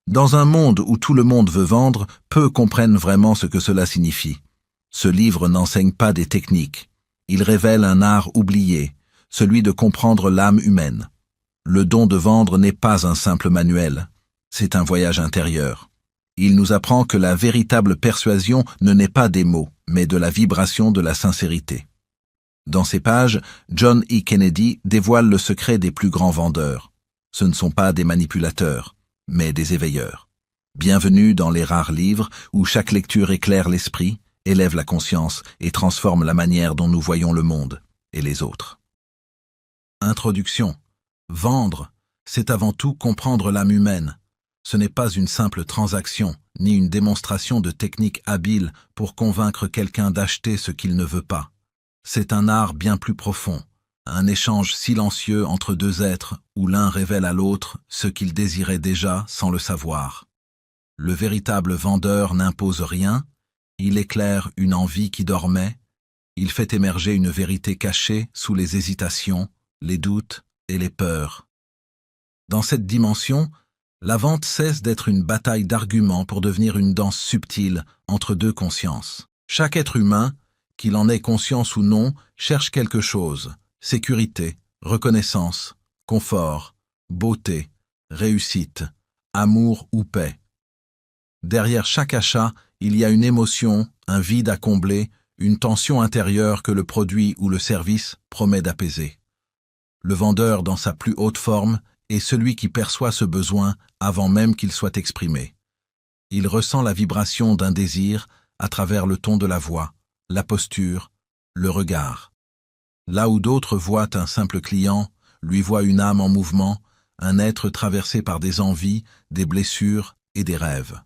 Dans un monde où tout le monde veut vendre, peu comprennent vraiment ce que cela signifie. Ce livre n'enseigne pas des techniques. Il révèle un art oublié, celui de comprendre l'âme humaine. Le don de vendre n'est pas un simple manuel, c'est un voyage intérieur. Il nous apprend que la véritable persuasion ne naît pas des mots, mais de la vibration de la sincérité. Dans ces pages, John E. Kennedy dévoile le secret des plus grands vendeurs. Ce ne sont pas des manipulateurs, mais des éveilleurs. Bienvenue dans les rares livres où chaque lecture éclaire l'esprit, élève la conscience et transforme la manière dont nous voyons le monde et les autres. Introduction. Vendre, c'est avant tout comprendre l'âme humaine. Ce n'est pas une simple transaction, ni une démonstration de technique habile pour convaincre quelqu'un d'acheter ce qu'il ne veut pas. C'est un art bien plus profond, un échange silencieux entre deux êtres où l'un révèle à l'autre ce qu'il désirait déjà sans le savoir. Le véritable vendeur n'impose rien, il éclaire une envie qui dormait, il fait émerger une vérité cachée sous les hésitations, les doutes et les peurs. Dans cette dimension, la vente cesse d'être une bataille d'arguments pour devenir une danse subtile entre deux consciences. Chaque être humain, qu'il en ait conscience ou non, cherche quelque chose: sécurité, reconnaissance, confort, beauté, réussite, amour ou paix. Derrière chaque achat, il y a une émotion, un vide à combler, une tension intérieure que le produit ou le service promet d'apaiser. Le vendeur, dans sa plus haute forme, est celui qui perçoit ce besoin avant même qu'il soit exprimé. Il ressent la vibration d'un désir à travers le ton de la voix, la posture, le regard. Là où d'autres voient un simple client, lui voient une âme en mouvement, un être traversé par des envies, des blessures et des rêves.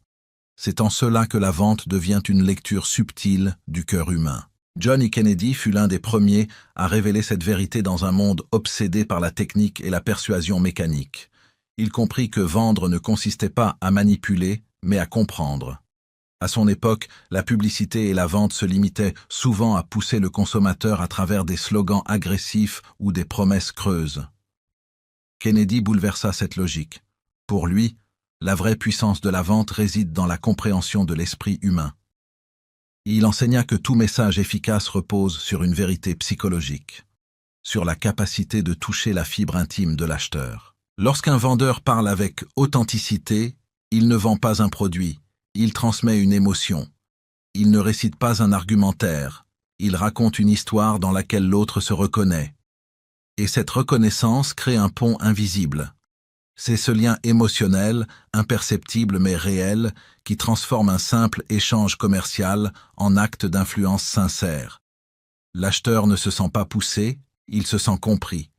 C'est en cela que la vente devient une lecture subtile du cœur humain. John E. Kennedy fut l'un des premiers à révéler cette vérité dans un monde obsédé par la technique et la persuasion mécanique. Il comprit que vendre ne consistait pas à manipuler, mais à comprendre. À son époque, la publicité et la vente se limitaient souvent à pousser le consommateur à travers des slogans agressifs ou des promesses creuses. Kennedy bouleversa cette logique. Pour lui, la vraie puissance de la vente réside dans la compréhension de l'esprit humain. Il enseigna que tout message efficace repose sur une vérité psychologique, sur la capacité de toucher la fibre intime de l'acheteur. Lorsqu'un vendeur parle avec authenticité, il ne vend pas un produit, il transmet une émotion. Il ne récite pas un argumentaire, il raconte une histoire dans laquelle l'autre se reconnaît. Et cette reconnaissance crée un pont invisible. C'est ce lien émotionnel, imperceptible mais réel, qui transforme un simple échange commercial en acte d'influence sincère. L'acheteur ne se sent pas poussé, il se sent compris.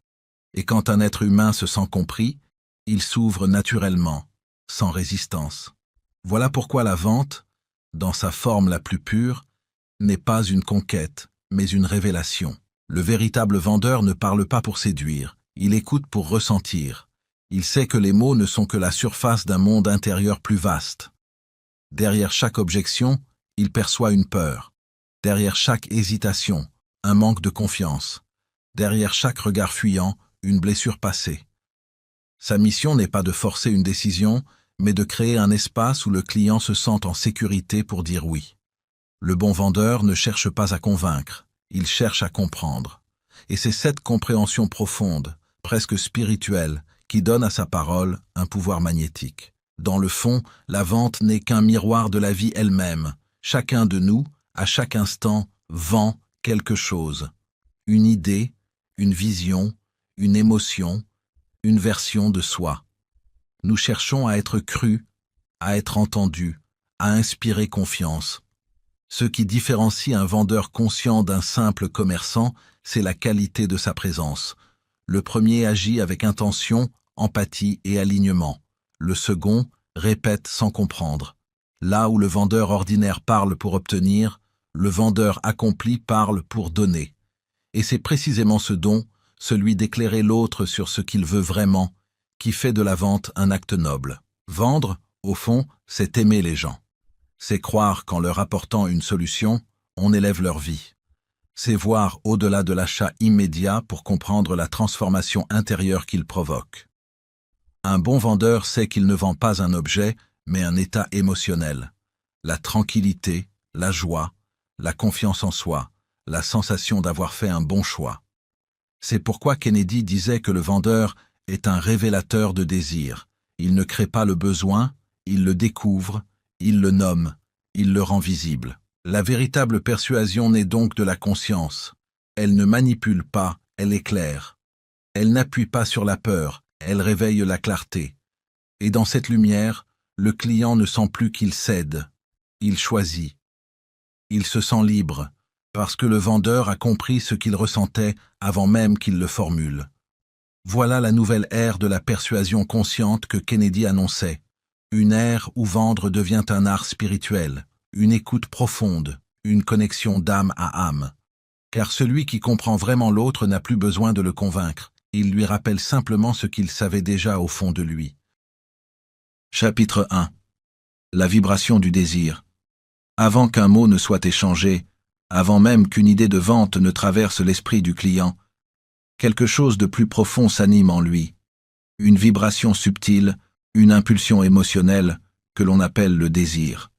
Et quand un être humain se sent compris, il s'ouvre naturellement, sans résistance. Voilà pourquoi la vente, dans sa forme la plus pure, n'est pas une conquête, mais une révélation. Le véritable vendeur ne parle pas pour séduire, il écoute pour ressentir. Il sait que les mots ne sont que la surface d'un monde intérieur plus vaste. Derrière chaque objection, il perçoit une peur. Derrière chaque hésitation, un manque de confiance. Derrière chaque regard fuyant, une blessure passée. Sa mission n'est pas de forcer une décision, mais de créer un espace où le client se sente en sécurité pour dire oui. Le bon vendeur ne cherche pas à convaincre, il cherche à comprendre. Et c'est cette compréhension profonde, presque spirituelle, qui donne à sa parole un pouvoir magnétique. Dans le fond, la vente n'est qu'un miroir de la vie elle-même. Chacun de nous, à chaque instant, vend quelque chose. Une idée, une vision, une émotion, une version de soi. Nous cherchons à être crus, à être entendus, à inspirer confiance. Ce qui différencie un vendeur conscient d'un simple commerçant, c'est la qualité de sa présence. Le premier agit avec intention, empathie et alignement. Le second répète sans comprendre. Là où le vendeur ordinaire parle pour obtenir, le vendeur accompli parle pour donner. Et c'est précisément ce don, celui d'éclairer l'autre sur ce qu'il veut vraiment, qui fait de la vente un acte noble. Vendre, au fond, c'est aimer les gens. C'est croire qu'en leur apportant une solution, on élève leur vie. C'est voir au-delà de l'achat immédiat pour comprendre la transformation intérieure qu'il provoque. Un bon vendeur sait qu'il ne vend pas un objet, mais un état émotionnel. La tranquillité, la joie, la confiance en soi, la sensation d'avoir fait un bon choix. C'est pourquoi Kennedy disait que le vendeur est un révélateur de désir. Il ne crée pas le besoin, il le découvre, il le nomme, il le rend visible. La véritable persuasion naît donc de la conscience. Elle ne manipule pas, elle éclaire. Elle n'appuie pas sur la peur, elle réveille la clarté. Et dans cette lumière, le client ne sent plus qu'il cède, il choisit. Il se sent libre, parce que le vendeur a compris ce qu'il ressentait avant même qu'il le formule. Voilà la nouvelle ère de la persuasion consciente que Kennedy annonçait. Une ère où vendre devient un art spirituel, une écoute profonde, une connexion d'âme à âme. Car celui qui comprend vraiment l'autre n'a plus besoin de le convaincre, il lui rappelle simplement ce qu'il savait déjà au fond de lui. Chapitre 1. La vibration du désir. Avant qu'un mot ne soit échangé, avant même qu'une idée de vente ne traverse l'esprit du client, quelque chose de plus profond s'anime en lui. Une vibration subtile, une impulsion émotionnelle que l'on appelle le désir.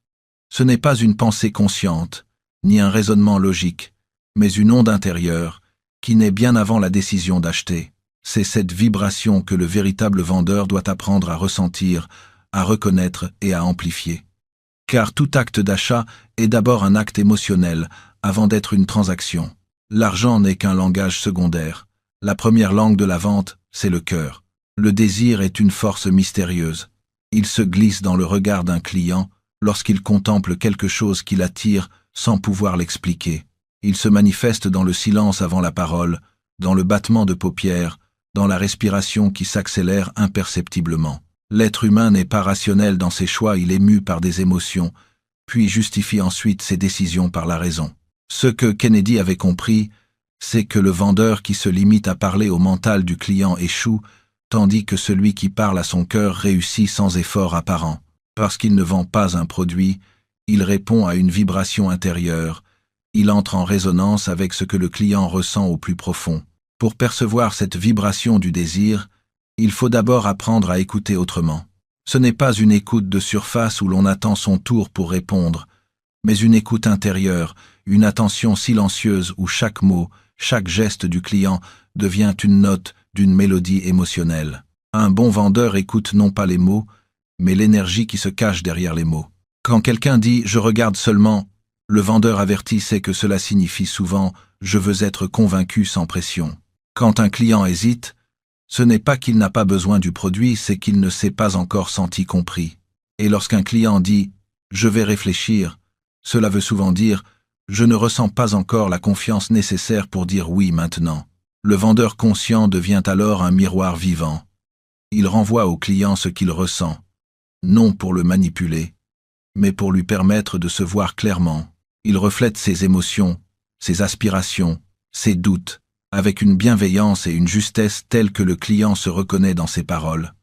Ce n'est pas une pensée consciente, ni un raisonnement logique, mais une onde intérieure qui naît bien avant la décision d'acheter. C'est cette vibration que le véritable vendeur doit apprendre à ressentir, à reconnaître et à amplifier. Car tout acte d'achat est d'abord un acte émotionnel avant d'être une transaction. L'argent n'est qu'un langage secondaire. La première langue de la vente, c'est le cœur. Le désir est une force mystérieuse. Il se glisse dans le regard d'un client lorsqu'il contemple quelque chose qui l'attire sans pouvoir l'expliquer. Il se manifeste dans le silence avant la parole, dans le battement de paupières, dans la respiration qui s'accélère imperceptiblement. L'être humain n'est pas rationnel dans ses choix, il est mu par des émotions, puis justifie ensuite ses décisions par la raison. Ce que Kennedy avait compris, c'est que le vendeur qui se limite à parler au mental du client échoue, tandis que celui qui parle à son cœur réussit sans effort apparent. Parce qu'il ne vend pas un produit, il répond à une vibration intérieure, il entre en résonance avec ce que le client ressent au plus profond. Pour percevoir cette vibration du désir, il faut d'abord apprendre à écouter autrement. Ce n'est pas une écoute de surface où l'on attend son tour pour répondre, mais une écoute intérieure, une attention silencieuse où chaque mot, chaque geste du client devient une note d'une mélodie émotionnelle. Un bon vendeur écoute non pas les mots, mais l'énergie qui se cache derrière les mots. Quand quelqu'un dit « je regarde seulement », le vendeur averti sait que cela signifie souvent « je veux être convaincu sans pression ». Quand un client hésite, ce n'est pas qu'il n'a pas besoin du produit, c'est qu'il ne s'est pas encore senti compris. Et lorsqu'un client dit « je vais réfléchir », cela veut souvent dire « je ne ressens pas encore la confiance nécessaire pour dire oui maintenant ». Le vendeur conscient devient alors un miroir vivant. Il renvoie au client ce qu'il ressent, non pour le manipuler, mais pour lui permettre de se voir clairement. Il reflète ses émotions, ses aspirations, ses doutes, avec une bienveillance et une justesse telles que le client se reconnaît dans ses paroles.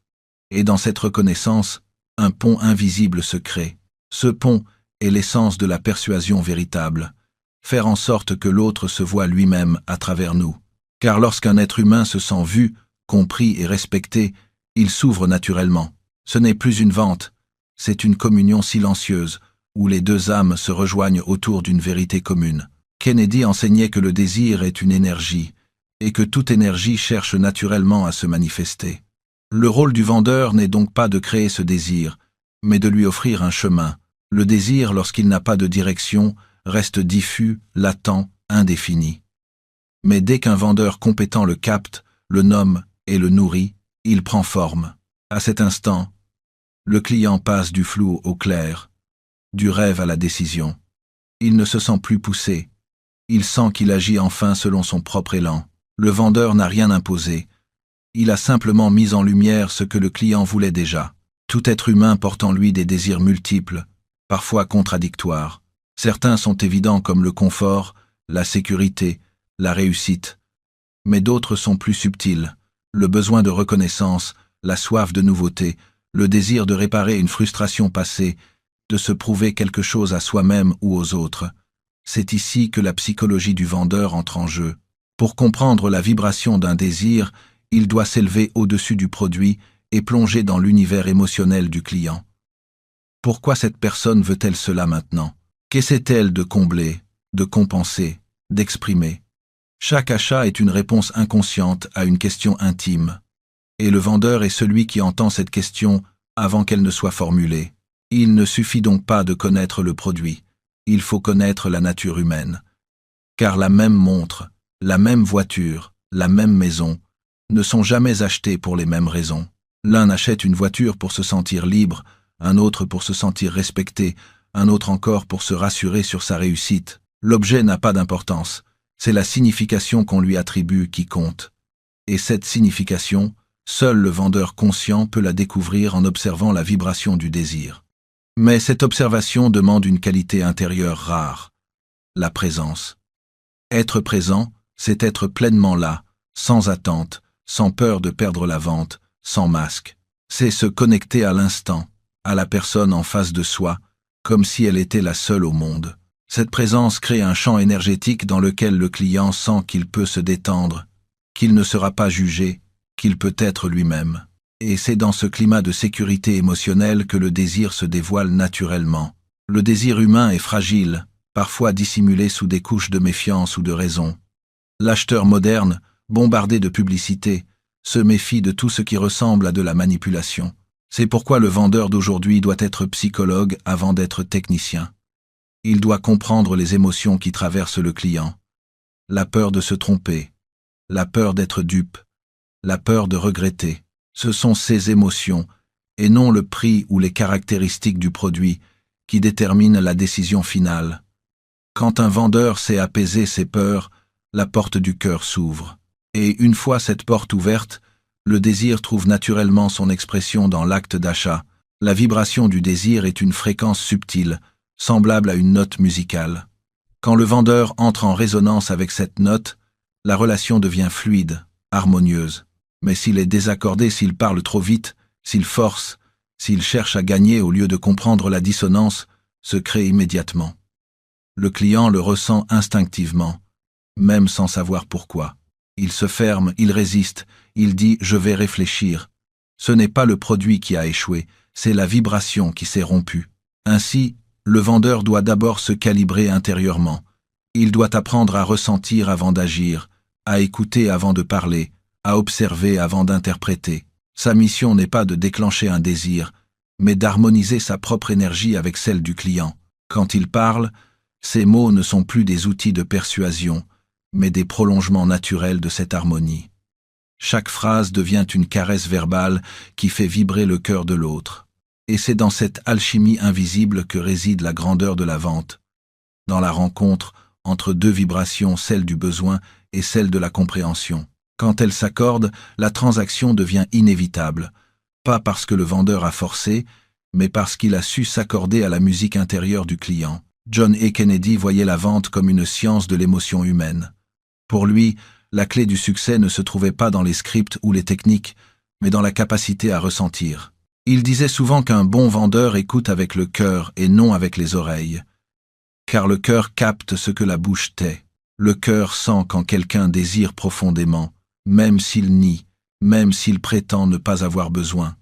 Et dans cette reconnaissance, un pont invisible se crée. Ce pont est l'essence de la persuasion véritable, faire en sorte que l'autre se voit lui-même à travers nous. Car lorsqu'un être humain se sent vu, compris et respecté, il s'ouvre naturellement. Ce n'est plus une vente, c'est une communion silencieuse, où les deux âmes se rejoignent autour d'une vérité commune. Kennedy enseignait que le désir est une énergie, et que toute énergie cherche naturellement à se manifester. Le rôle du vendeur n'est donc pas de créer ce désir, mais de lui offrir un chemin. Le désir, lorsqu'il n'a pas de direction, reste diffus, latent, indéfini. Mais dès qu'un vendeur compétent le capte, le nomme et le nourrit, il prend forme. À cet instant, le client passe du flou au clair, du rêve à la décision. Il ne se sent plus poussé. Il sent qu'il agit enfin selon son propre élan. Le vendeur n'a rien imposé. Il a simplement mis en lumière ce que le client voulait déjà. Tout être humain porte en lui des désirs multiples, parfois contradictoires. Certains sont évidents comme le confort, la sécurité, la réussite. Mais d'autres sont plus subtils. Le besoin de reconnaissance, la soif de nouveauté, le désir de réparer une frustration passée, de se prouver quelque chose à soi-même ou aux autres. C'est ici que la psychologie du vendeur entre en jeu. Pour comprendre la vibration d'un désir, il doit s'élever au-dessus du produit et plonger dans l'univers émotionnel du client. Pourquoi cette personne veut-elle cela maintenant? Qu'essaie-t-elle de combler, de compenser, d'exprimer? Chaque achat est une réponse inconsciente à une question intime. Et le vendeur est celui qui entend cette question avant qu'elle ne soit formulée. Il ne suffit donc pas de connaître le produit, il faut connaître la nature humaine. Car la même montre, la même voiture, la même maison ne sont jamais achetées pour les mêmes raisons. L'un achète une voiture pour se sentir libre, un autre pour se sentir respecté, un autre encore pour se rassurer sur sa réussite. L'objet n'a pas d'importance, c'est la signification qu'on lui attribue qui compte. Et cette signification, seul le vendeur conscient peut la découvrir en observant la vibration du désir. Mais cette observation demande une qualité intérieure rare, la présence. Être présent, c'est être pleinement là, sans attente, sans peur de perdre la vente, sans masque. C'est se connecter à l'instant, à la personne en face de soi, comme si elle était la seule au monde. Cette présence crée un champ énergétique dans lequel le client sent qu'il peut se détendre, qu'il ne sera pas jugé, qu'il peut être lui-même. Et c'est dans ce climat de sécurité émotionnelle que le désir se dévoile naturellement. Le désir humain est fragile, parfois dissimulé sous des couches de méfiance ou de raison. L'acheteur moderne, bombardé de publicité, se méfie de tout ce qui ressemble à de la manipulation. C'est pourquoi le vendeur d'aujourd'hui doit être psychologue avant d'être technicien. Il doit comprendre les émotions qui traversent le client. La peur de se tromper, la peur d'être dupe, la peur de regretter. Ce sont ces émotions, et non le prix ou les caractéristiques du produit, qui déterminent la décision finale. Quand un vendeur sait apaiser ses peurs, la porte du cœur s'ouvre. Et une fois cette porte ouverte, le désir trouve naturellement son expression dans l'acte d'achat. La vibration du désir est une fréquence subtile, semblable à une note musicale. Quand le vendeur entre en résonance avec cette note, la relation devient fluide, harmonieuse. Mais s'il est désaccordé, s'il parle trop vite, s'il force, s'il cherche à gagner au lieu de comprendre la dissonance, se crée immédiatement. Le client le ressent instinctivement, même sans savoir pourquoi. Il se ferme, il résiste, il dit « je vais réfléchir ». Ce n'est pas le produit qui a échoué, c'est la vibration qui s'est rompue. Ainsi, le vendeur doit d'abord se calibrer intérieurement. Il doit apprendre à ressentir avant d'agir, à écouter avant de parler, à observer avant d'interpréter. Sa mission n'est pas de déclencher un désir, mais d'harmoniser sa propre énergie avec celle du client. Quand il parle, ses mots ne sont plus des outils de persuasion, mais des prolongements naturels de cette harmonie. Chaque phrase devient une caresse verbale qui fait vibrer le cœur de l'autre. Et c'est dans cette alchimie invisible que réside la grandeur de la vente, dans la rencontre entre deux vibrations, celle du besoin et celle de la compréhension. Quand elles s'accordent, la transaction devient inévitable, pas parce que le vendeur a forcé, mais parce qu'il a su s'accorder à la musique intérieure du client. John A. Kennedy voyait la vente comme une science de l'émotion humaine. Pour lui, la clé du succès ne se trouvait pas dans les scripts ou les techniques, mais dans la capacité à ressentir. Il disait souvent qu'un bon vendeur écoute avec le cœur et non avec les oreilles. Car le cœur capte ce que la bouche tait. Le cœur sent quand quelqu'un désire profondément, même s'il nie, même s'il prétend ne pas avoir besoin.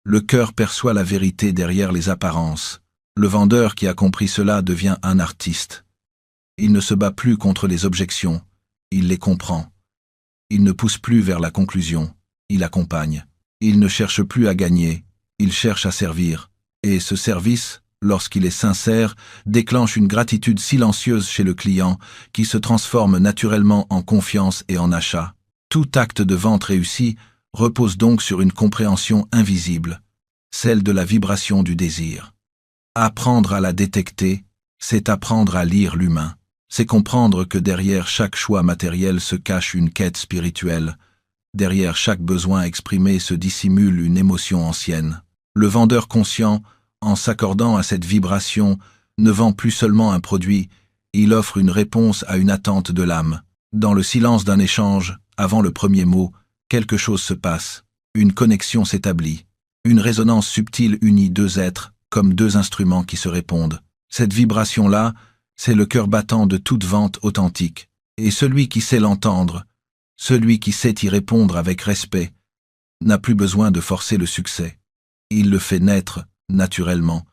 Le cœur perçoit la vérité derrière les apparences. Le vendeur qui a compris cela devient un artiste. Il ne se bat plus contre les objections, il les comprend. Il ne pousse plus vers la conclusion, il accompagne. Il ne cherche plus à gagner, il cherche à servir. Et ce service, lorsqu'il est sincère, déclenche une gratitude silencieuse chez le client qui se transforme naturellement en confiance et en achat. Tout acte de vente réussi repose donc sur une compréhension invisible, celle de la vibration du désir. Apprendre à la détecter, c'est apprendre à lire l'humain. C'est comprendre que derrière chaque choix matériel se cache une quête spirituelle. Derrière chaque besoin exprimé se dissimule une émotion ancienne. Le vendeur conscient, en s'accordant à cette vibration, ne vend plus seulement un produit, il offre une réponse à une attente de l'âme. Dans le silence d'un échange, avant le premier mot, quelque chose se passe. Une connexion s'établit. Une résonance subtile unit deux êtres, comme deux instruments qui se répondent. Cette vibration-là, c'est le cœur battant de toute vente authentique. Et celui qui sait l'entendre, celui qui sait y répondre avec respect, n'a plus besoin de forcer le succès. Il le fait naître, naturellement,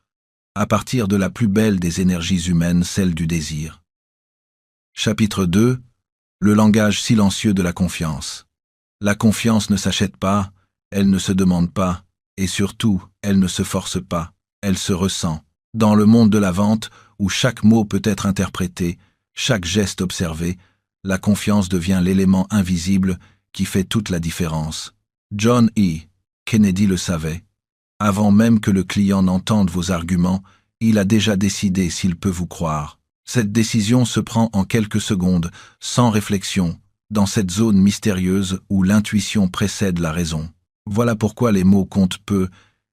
à partir de la plus belle des énergies humaines, celle du désir. Chapitre 2. Le langage silencieux de la confiance. La confiance ne s'achète pas, elle ne se demande pas, et surtout, elle ne se force pas, elle se ressent. Dans le monde de la vente, où chaque mot peut être interprété, chaque geste observé, la confiance devient l'élément invisible qui fait toute la différence. John E. Kennedy le savait. Avant même que le client n'entende vos arguments, il a déjà décidé s'il peut vous croire. Cette décision se prend en quelques secondes, sans réflexion, dans cette zone mystérieuse où l'intuition précède la raison. Voilà pourquoi les mots comptent peu,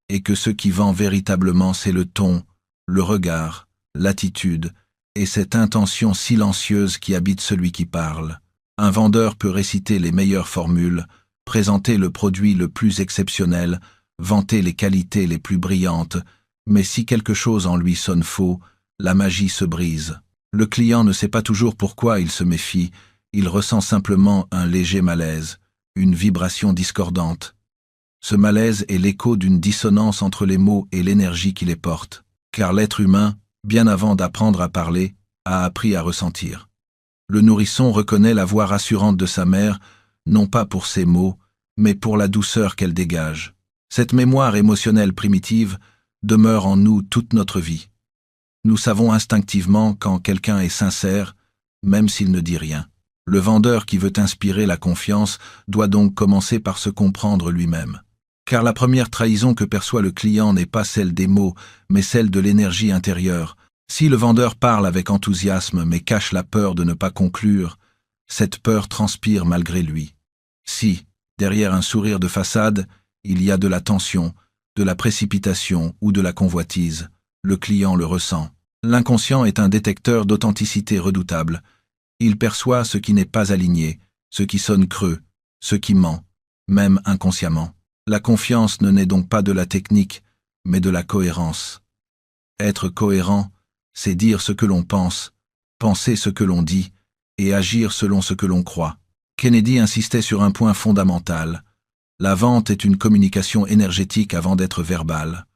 et que ce qui vend véritablement, c'est le ton, le regard, l'attitude, et cette intention silencieuse qui habite celui qui parle. Un vendeur peut réciter les meilleures formules, présenter le produit le plus exceptionnel, vanter les qualités les plus brillantes, mais si quelque chose en lui sonne faux, la magie se brise. Le client ne sait pas toujours pourquoi il se méfie, il ressent simplement un léger malaise, une vibration discordante. Ce malaise est l'écho d'une dissonance entre les mots et l'énergie qui les porte, car l'être humain, bien avant d'apprendre à parler, a appris à ressentir. Le nourrisson reconnaît la voix rassurante de sa mère, non pas pour ses mots, mais pour la douceur qu'elle dégage. Cette mémoire émotionnelle primitive demeure en nous toute notre vie. Nous savons instinctivement quand quelqu'un est sincère, même s'il ne dit rien. Le vendeur qui veut inspirer la confiance doit donc commencer par se comprendre lui-même. Car la première trahison que perçoit le client n'est pas celle des mots, mais celle de l'énergie intérieure. Si le vendeur parle avec enthousiasme mais cache la peur de ne pas conclure, cette peur transpire malgré lui. Si, derrière un sourire de façade, il y a de la tension, de la précipitation ou de la convoitise, le client le ressent. L'inconscient est un détecteur d'authenticité redoutable. Il perçoit ce qui n'est pas aligné, ce qui sonne creux, ce qui ment, même inconsciemment. La confiance ne naît donc pas de la technique, mais de la cohérence. Être cohérent, c'est dire ce que l'on pense, penser ce que l'on dit, et agir selon ce que l'on croit. Kennedy insistait sur un point fondamental. La vente est une communication énergétique avant d'être verbale.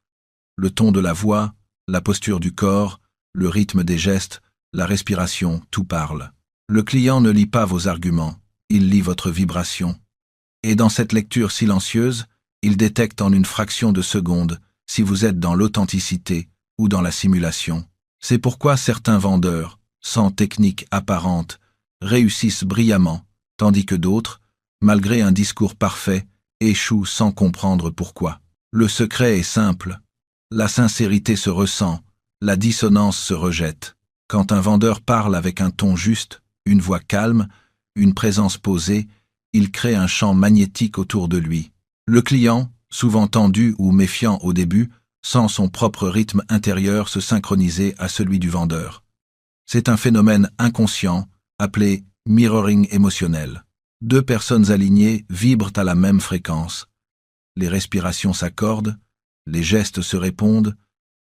Le ton de la voix, la posture du corps, le rythme des gestes, la respiration, tout parle. Le client ne lit pas vos arguments, il lit votre vibration. Et dans cette lecture silencieuse, il détecte en une fraction de seconde si vous êtes dans l'authenticité ou dans la simulation. C'est pourquoi certains vendeurs, sans technique apparente, réussissent brillamment, tandis que d'autres, malgré un discours parfait, échouent sans comprendre pourquoi. Le secret est simple. La sincérité se ressent, la dissonance se rejette. Quand un vendeur parle avec un ton juste, une voix calme, une présence posée, il crée un champ magnétique autour de lui. Le client, souvent tendu ou méfiant au début, sent son propre rythme intérieur se synchroniser à celui du vendeur. C'est un phénomène inconscient, appelé mirroring émotionnel. Deux personnes alignées vibrent à la même fréquence. Les respirations s'accordent, les gestes se répondent,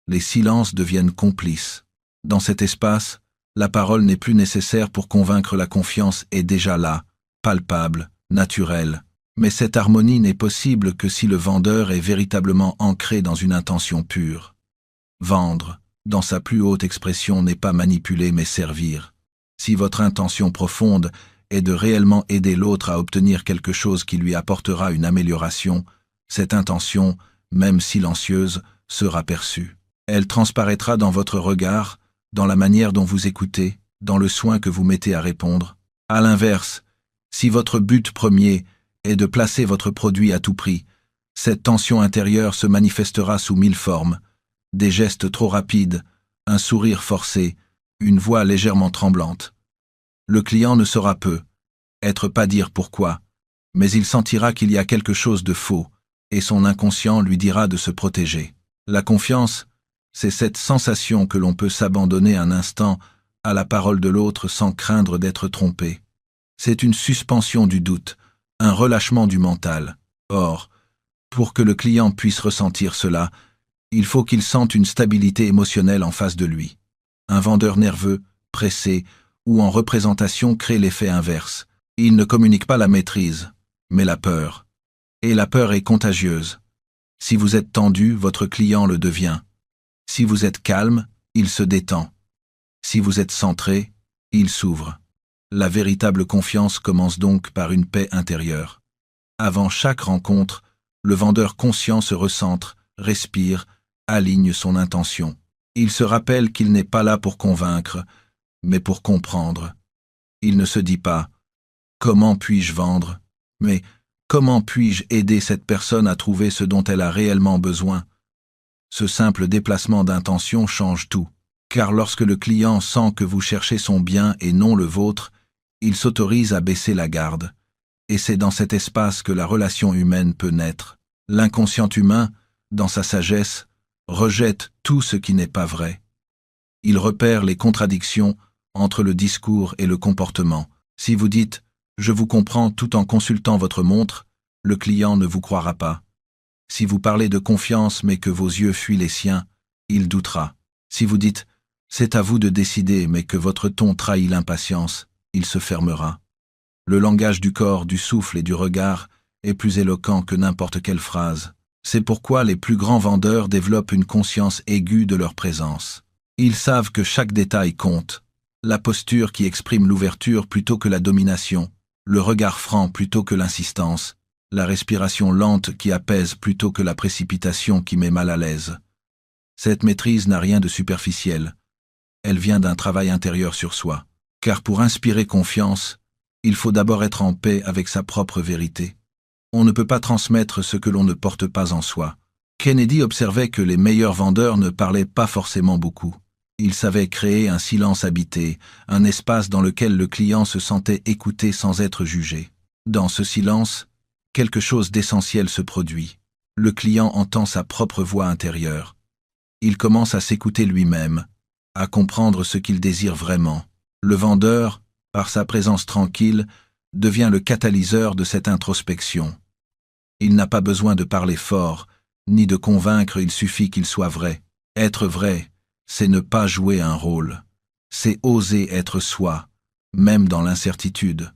les silences deviennent complices. Dans cet espace, la parole n'est plus nécessaire pour convaincre, la confiance est déjà là, palpable, naturelle. Mais cette harmonie n'est possible que si le vendeur est véritablement ancré dans une intention pure. Vendre, dans sa plus haute expression, n'est pas manipuler mais servir. Si votre intention profonde est de réellement aider l'autre à obtenir quelque chose qui lui apportera une amélioration, cette intention, même silencieuse, sera perçue. Elle transparaîtra dans votre regard, dans la manière dont vous écoutez, dans le soin que vous mettez à répondre. À l'inverse, si votre but premier est de placer votre produit à tout prix, cette tension intérieure se manifestera sous 1000 formes, des gestes trop rapides, un sourire forcé, une voix légèrement tremblante. Le client ne saura peut-être pas dire pourquoi, mais il sentira qu'il y a quelque chose de faux, et son inconscient lui dira de se protéger. La confiance, c'est cette sensation que l'on peut s'abandonner un instant à la parole de l'autre sans craindre d'être trompé. C'est une suspension du doute, un relâchement du mental. Or, pour que le client puisse ressentir cela, il faut qu'il sente une stabilité émotionnelle en face de lui. Un vendeur nerveux, pressé ou en représentation crée l'effet inverse. Il ne communique pas la maîtrise, mais la peur. Et la peur est contagieuse. Si vous êtes tendu, votre client le devient. Si vous êtes calme, il se détend. Si vous êtes centré, il s'ouvre. La véritable confiance commence donc par une paix intérieure. Avant chaque rencontre, le vendeur conscient se recentre, respire, aligne son intention. Il se rappelle qu'il n'est pas là pour convaincre, mais pour comprendre. Il ne se dit pas « Comment puis-je vendre ?» mais « Comment puis-je aider cette personne à trouver ce dont elle a réellement besoin ?» Ce simple déplacement d'intention change tout, car lorsque le client sent que vous cherchez son bien et non le vôtre, il s'autorise à baisser la garde. Et c'est dans cet espace que la relation humaine peut naître. L'inconscient humain, dans sa sagesse, rejette tout ce qui n'est pas vrai. Il repère les contradictions entre le discours et le comportement. Si vous dites « je vous comprends » tout en consultant votre montre, le client ne vous croira pas. Si vous parlez de confiance mais que vos yeux fuient les siens, il doutera. Si vous dites « c'est à vous de décider » mais que votre ton trahit l'impatience, il se fermera. Le langage du corps, du souffle et du regard est plus éloquent que n'importe quelle phrase. C'est pourquoi les plus grands vendeurs développent une conscience aiguë de leur présence. Ils savent que chaque détail compte. La posture qui exprime l'ouverture plutôt que la domination, le regard franc plutôt que l'insistance, la respiration lente qui apaise plutôt que la précipitation qui met mal à l'aise. Cette maîtrise n'a rien de superficiel. Elle vient d'un travail intérieur sur soi. Car pour inspirer confiance, il faut d'abord être en paix avec sa propre vérité. On ne peut pas transmettre ce que l'on ne porte pas en soi. Kennedy observait que les meilleurs vendeurs ne parlaient pas forcément beaucoup. Ils savaient créer un silence habité, un espace dans lequel le client se sentait écouté sans être jugé. Dans ce silence, quelque chose d'essentiel se produit. Le client entend sa propre voix intérieure. Il commence à s'écouter lui-même, à comprendre ce qu'il désire vraiment. Le vendeur, par sa présence tranquille, devient le catalyseur de cette introspection. Il n'a pas besoin de parler fort, ni de convaincre, il suffit qu'il soit vrai. Être vrai, c'est ne pas jouer un rôle. C'est oser être soi, même dans l'incertitude.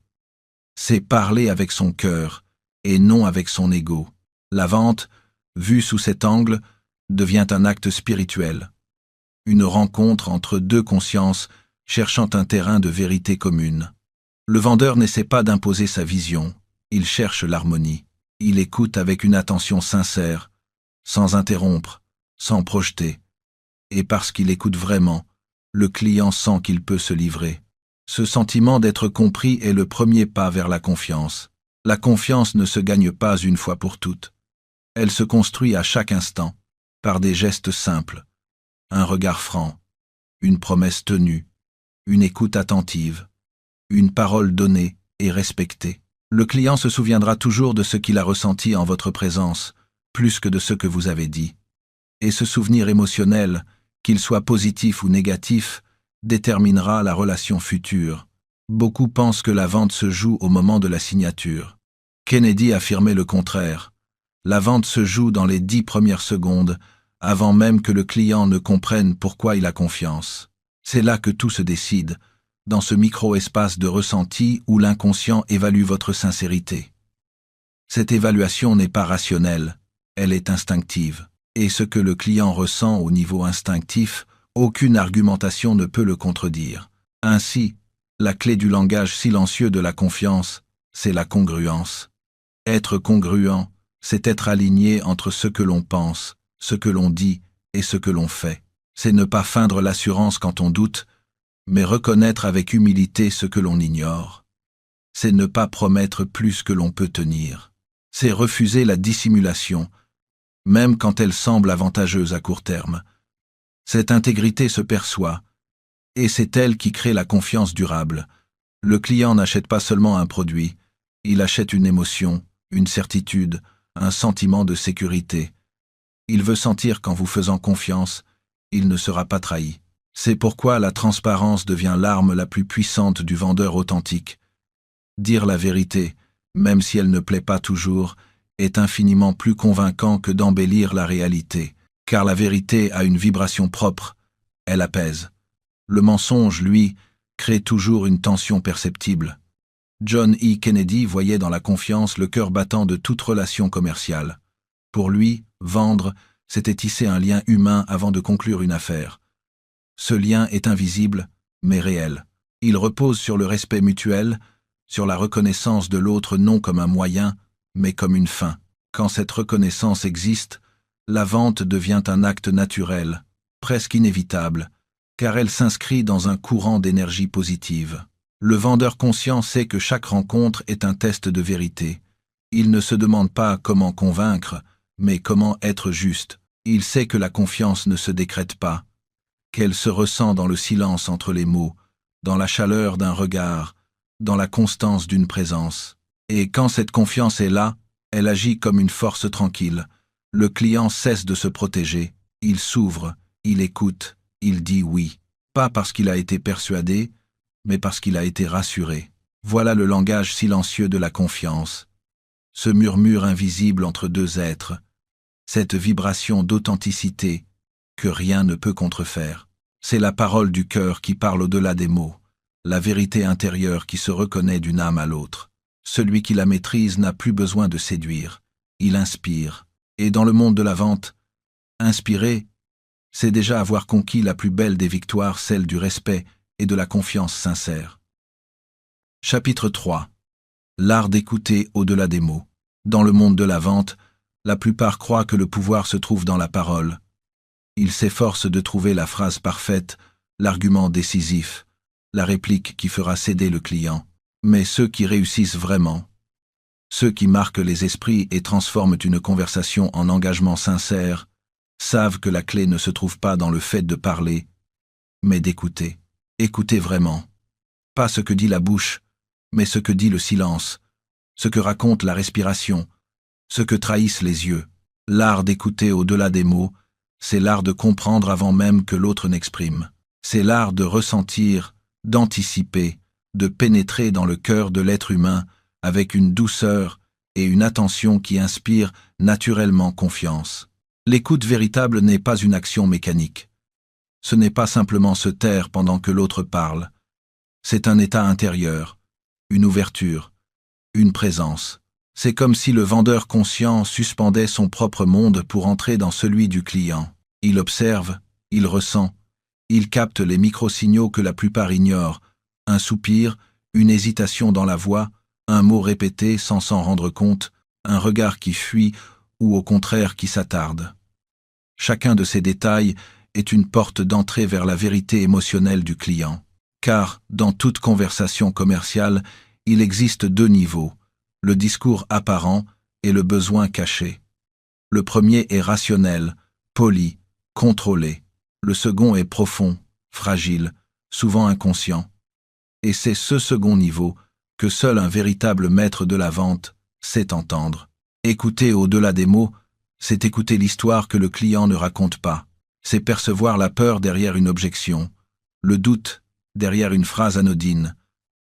C'est parler avec son cœur, et non avec son ego. La vente, vue sous cet angle, devient un acte spirituel. Une rencontre entre deux consciences cherchant un terrain de vérité commune. Le vendeur n'essaie pas d'imposer sa vision, il cherche l'harmonie. Il écoute avec une attention sincère, sans interrompre, sans projeter. Et parce qu'il écoute vraiment, le client sent qu'il peut se livrer. Ce sentiment d'être compris est le premier pas vers la confiance. La confiance ne se gagne pas une fois pour toutes. Elle se construit à chaque instant, par des gestes simples, un regard franc, une promesse tenue, une écoute attentive, une parole donnée et respectée. Le client se souviendra toujours de ce qu'il a ressenti en votre présence, plus que de ce que vous avez dit. Et ce souvenir émotionnel, qu'il soit positif ou négatif, déterminera la relation future. Beaucoup pensent que la vente se joue au moment de la signature. Kennedy affirmait le contraire. La vente se joue dans les 10 premières secondes, avant même que le client ne comprenne pourquoi il a confiance. C'est là que tout se décide, dans ce micro-espace de ressenti où l'inconscient évalue votre sincérité. Cette évaluation n'est pas rationnelle, elle est instinctive. Et ce que le client ressent au niveau instinctif, aucune argumentation ne peut le contredire. Ainsi, la clé du langage silencieux de la confiance, c'est la congruence. Être congruent, c'est être aligné entre ce que l'on pense, ce que l'on dit et ce que l'on fait. C'est ne pas feindre l'assurance quand on doute, mais reconnaître avec humilité ce que l'on ignore. C'est ne pas promettre plus que l'on peut tenir. C'est refuser la dissimulation, même quand elle semble avantageuse à court terme. Cette intégrité se perçoit, et c'est elle qui crée la confiance durable. Le client n'achète pas seulement un produit, il achète une émotion, une certitude, un sentiment de sécurité. Il veut sentir qu'en vous faisant confiance, il ne sera pas trahi. C'est pourquoi la transparence devient l'arme la plus puissante du vendeur authentique. Dire la vérité, même si elle ne plaît pas toujours, est infiniment plus convaincant que d'embellir la réalité, car la vérité a une vibration propre, elle apaise. Le mensonge, lui, crée toujours une tension perceptible. John E. Kennedy voyait dans la confiance le cœur battant de toute relation commerciale. Pour lui, vendre, c'était tisser un lien humain avant de conclure une affaire. Ce lien est invisible, mais réel. Il repose sur le respect mutuel, sur la reconnaissance de l'autre non comme un moyen, mais comme une fin. Quand cette reconnaissance existe, la vente devient un acte naturel, presque inévitable, car elle s'inscrit dans un courant d'énergie positive. Le vendeur conscient sait que chaque rencontre est un test de vérité. Il ne se demande pas comment convaincre, mais comment être juste. Il sait que la confiance ne se décrète pas, qu'elle se ressent dans le silence entre les mots, dans la chaleur d'un regard, dans la constance d'une présence. Et quand cette confiance est là, elle agit comme une force tranquille. Le client cesse de se protéger, il s'ouvre, il écoute, il dit oui. Pas parce qu'il a été persuadé, mais parce qu'il a été rassuré. Voilà le langage silencieux de la confiance. Ce murmure invisible entre deux êtres, cette vibration d'authenticité que rien ne peut contrefaire. C'est la parole du cœur qui parle au-delà des mots, la vérité intérieure qui se reconnaît d'une âme à l'autre. Celui qui la maîtrise n'a plus besoin de séduire, il inspire. Et dans le monde de la vente, inspirer, c'est déjà avoir conquis la plus belle des victoires, celle du respect et de la confiance sincère. Chapitre 3. L'art d'écouter au-delà des mots. Dans le monde de la vente, la plupart croient que le pouvoir se trouve dans la parole. Ils s'efforcent de trouver la phrase parfaite, l'argument décisif, la réplique qui fera céder le client. Mais ceux qui réussissent vraiment, ceux qui marquent les esprits et transforment une conversation en engagement sincère, savent que la clé ne se trouve pas dans le fait de parler, mais d'écouter. Écouter vraiment. Pas ce que dit la bouche, mais ce que dit le silence, ce que raconte la respiration, ce que trahissent les yeux. L'art d'écouter au-delà des mots, c'est l'art de comprendre avant même que l'autre n'exprime. C'est l'art de ressentir, d'anticiper, de pénétrer dans le cœur de l'être humain avec une douceur et une attention qui inspirent naturellement confiance. L'écoute véritable n'est pas une action mécanique. Ce n'est pas simplement se taire pendant que l'autre parle. C'est un état intérieur, une ouverture, une présence. C'est comme si le vendeur conscient suspendait son propre monde pour entrer dans celui du client. Il observe, il ressent, il capte les micro-signaux que la plupart ignorent, un soupir, une hésitation dans la voix, un mot répété sans s'en rendre compte, un regard qui fuit ou au contraire qui s'attarde. Chacun de ces détails est une porte d'entrée vers la vérité émotionnelle du client. Car, dans toute conversation commerciale, il existe deux niveaux, le discours apparent et le besoin caché. Le premier est rationnel, poli, contrôlé. Le second est profond, fragile, souvent inconscient. Et c'est ce second niveau que seul un véritable maître de la vente sait entendre. Écouter au-delà des mots, c'est écouter l'histoire que le client ne raconte pas. C'est percevoir la peur derrière une objection, le doute derrière une phrase anodine,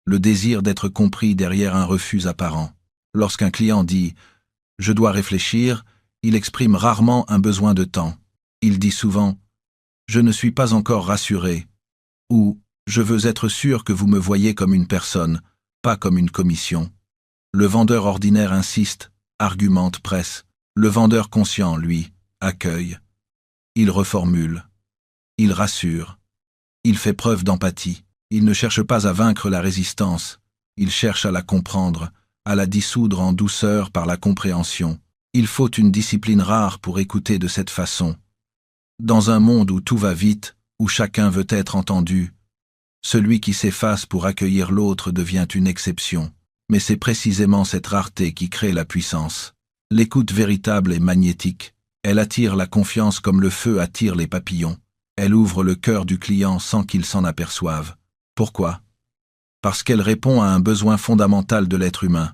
le désir d'être compris derrière un refus apparent. Lorsqu'un client dit « je dois réfléchir », il exprime rarement un besoin de temps. Il dit souvent « je ne suis pas encore rassuré » ou « je veux être sûr que vous me voyez comme une personne, pas comme une commission ». Le vendeur ordinaire insiste, argumente, presse. Le vendeur conscient, lui, accueille. Il reformule. Il rassure. Il fait preuve d'empathie. Il ne cherche pas à vaincre la résistance. Il cherche à la comprendre, à la dissoudre en douceur par la compréhension. Il faut une discipline rare pour écouter de cette façon. Dans un monde où tout va vite, où chacun veut être entendu, celui qui s'efface pour accueillir l'autre devient une exception. Mais c'est précisément cette rareté qui crée la puissance. L'écoute véritable est magnétique. Elle attire la confiance comme le feu attire les papillons. Elle ouvre le cœur du client sans qu'il s'en aperçoive. Pourquoi? Parce qu'elle répond à un besoin fondamental de l'être humain.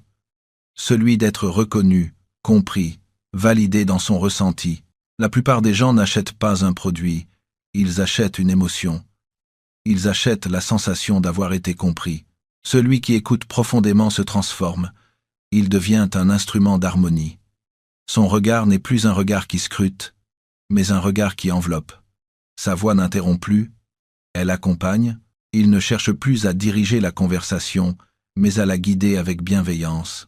Celui d'être reconnu, compris, validé dans son ressenti. La plupart des gens n'achètent pas un produit, ils achètent une émotion. Ils achètent la sensation d'avoir été compris. Celui qui écoute profondément se transforme. Il devient un instrument d'harmonie. Son regard n'est plus un regard qui scrute, mais un regard qui enveloppe. Sa voix n'interrompt plus, elle accompagne. Il ne cherche plus à diriger la conversation, mais à la guider avec bienveillance.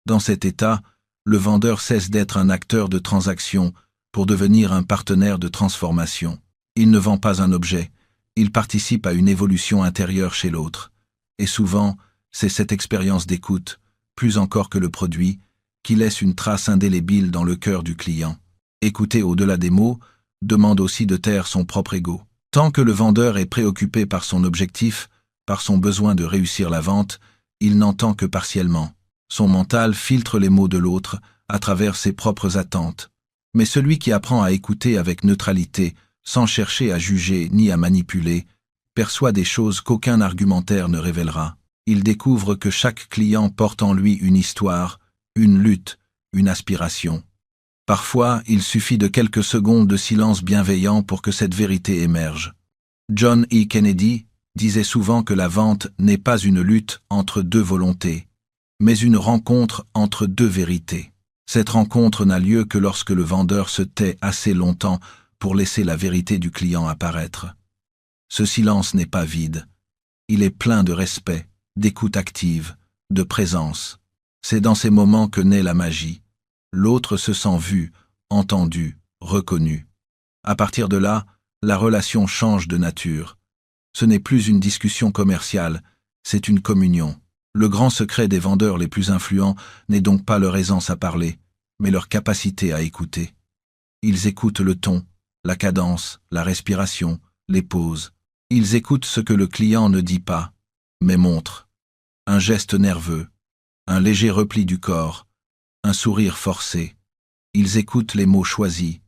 Dans cet état, le vendeur cesse d'être un acteur de transaction pour devenir un partenaire de transformation. Il ne vend pas un objet, il participe à une évolution intérieure chez l'autre. Et souvent, c'est cette expérience d'écoute, plus encore que le produit, qui laisse une trace indélébile dans le cœur du client. Écouter au-delà des mots demande aussi de taire son propre ego. Tant que le vendeur est préoccupé par son objectif, par son besoin de réussir la vente, il n'entend que partiellement. Son mental filtre les mots de l'autre à travers ses propres attentes. Mais celui qui apprend à écouter avec neutralité, sans chercher à juger ni à manipuler, perçoit des choses qu'aucun argumentaire ne révélera. Il découvre que chaque client porte en lui une histoire, une lutte, une aspiration. Parfois, il suffit de quelques secondes de silence bienveillant pour que cette vérité émerge. John E. Kennedy disait souvent que la vente n'est pas une lutte entre deux volontés, mais une rencontre entre deux vérités. Cette rencontre n'a lieu que lorsque le vendeur se tait assez longtemps pour laisser la vérité du client apparaître. Ce silence n'est pas vide. Il est plein de respect, d'écoute active, de présence. C'est dans ces moments que naît la magie. L'autre se sent vu, entendu, reconnu. À partir de là, la relation change de nature. Ce n'est plus une discussion commerciale, c'est une communion. Le grand secret des vendeurs les plus influents n'est donc pas leur aisance à parler, mais leur capacité à écouter. Ils écoutent le ton, la cadence, la respiration, les pauses. Ils écoutent ce que le client ne dit pas, mais montre. Un geste nerveux, un léger repli du corps, un sourire forcé. Ils écoutent les mots choisis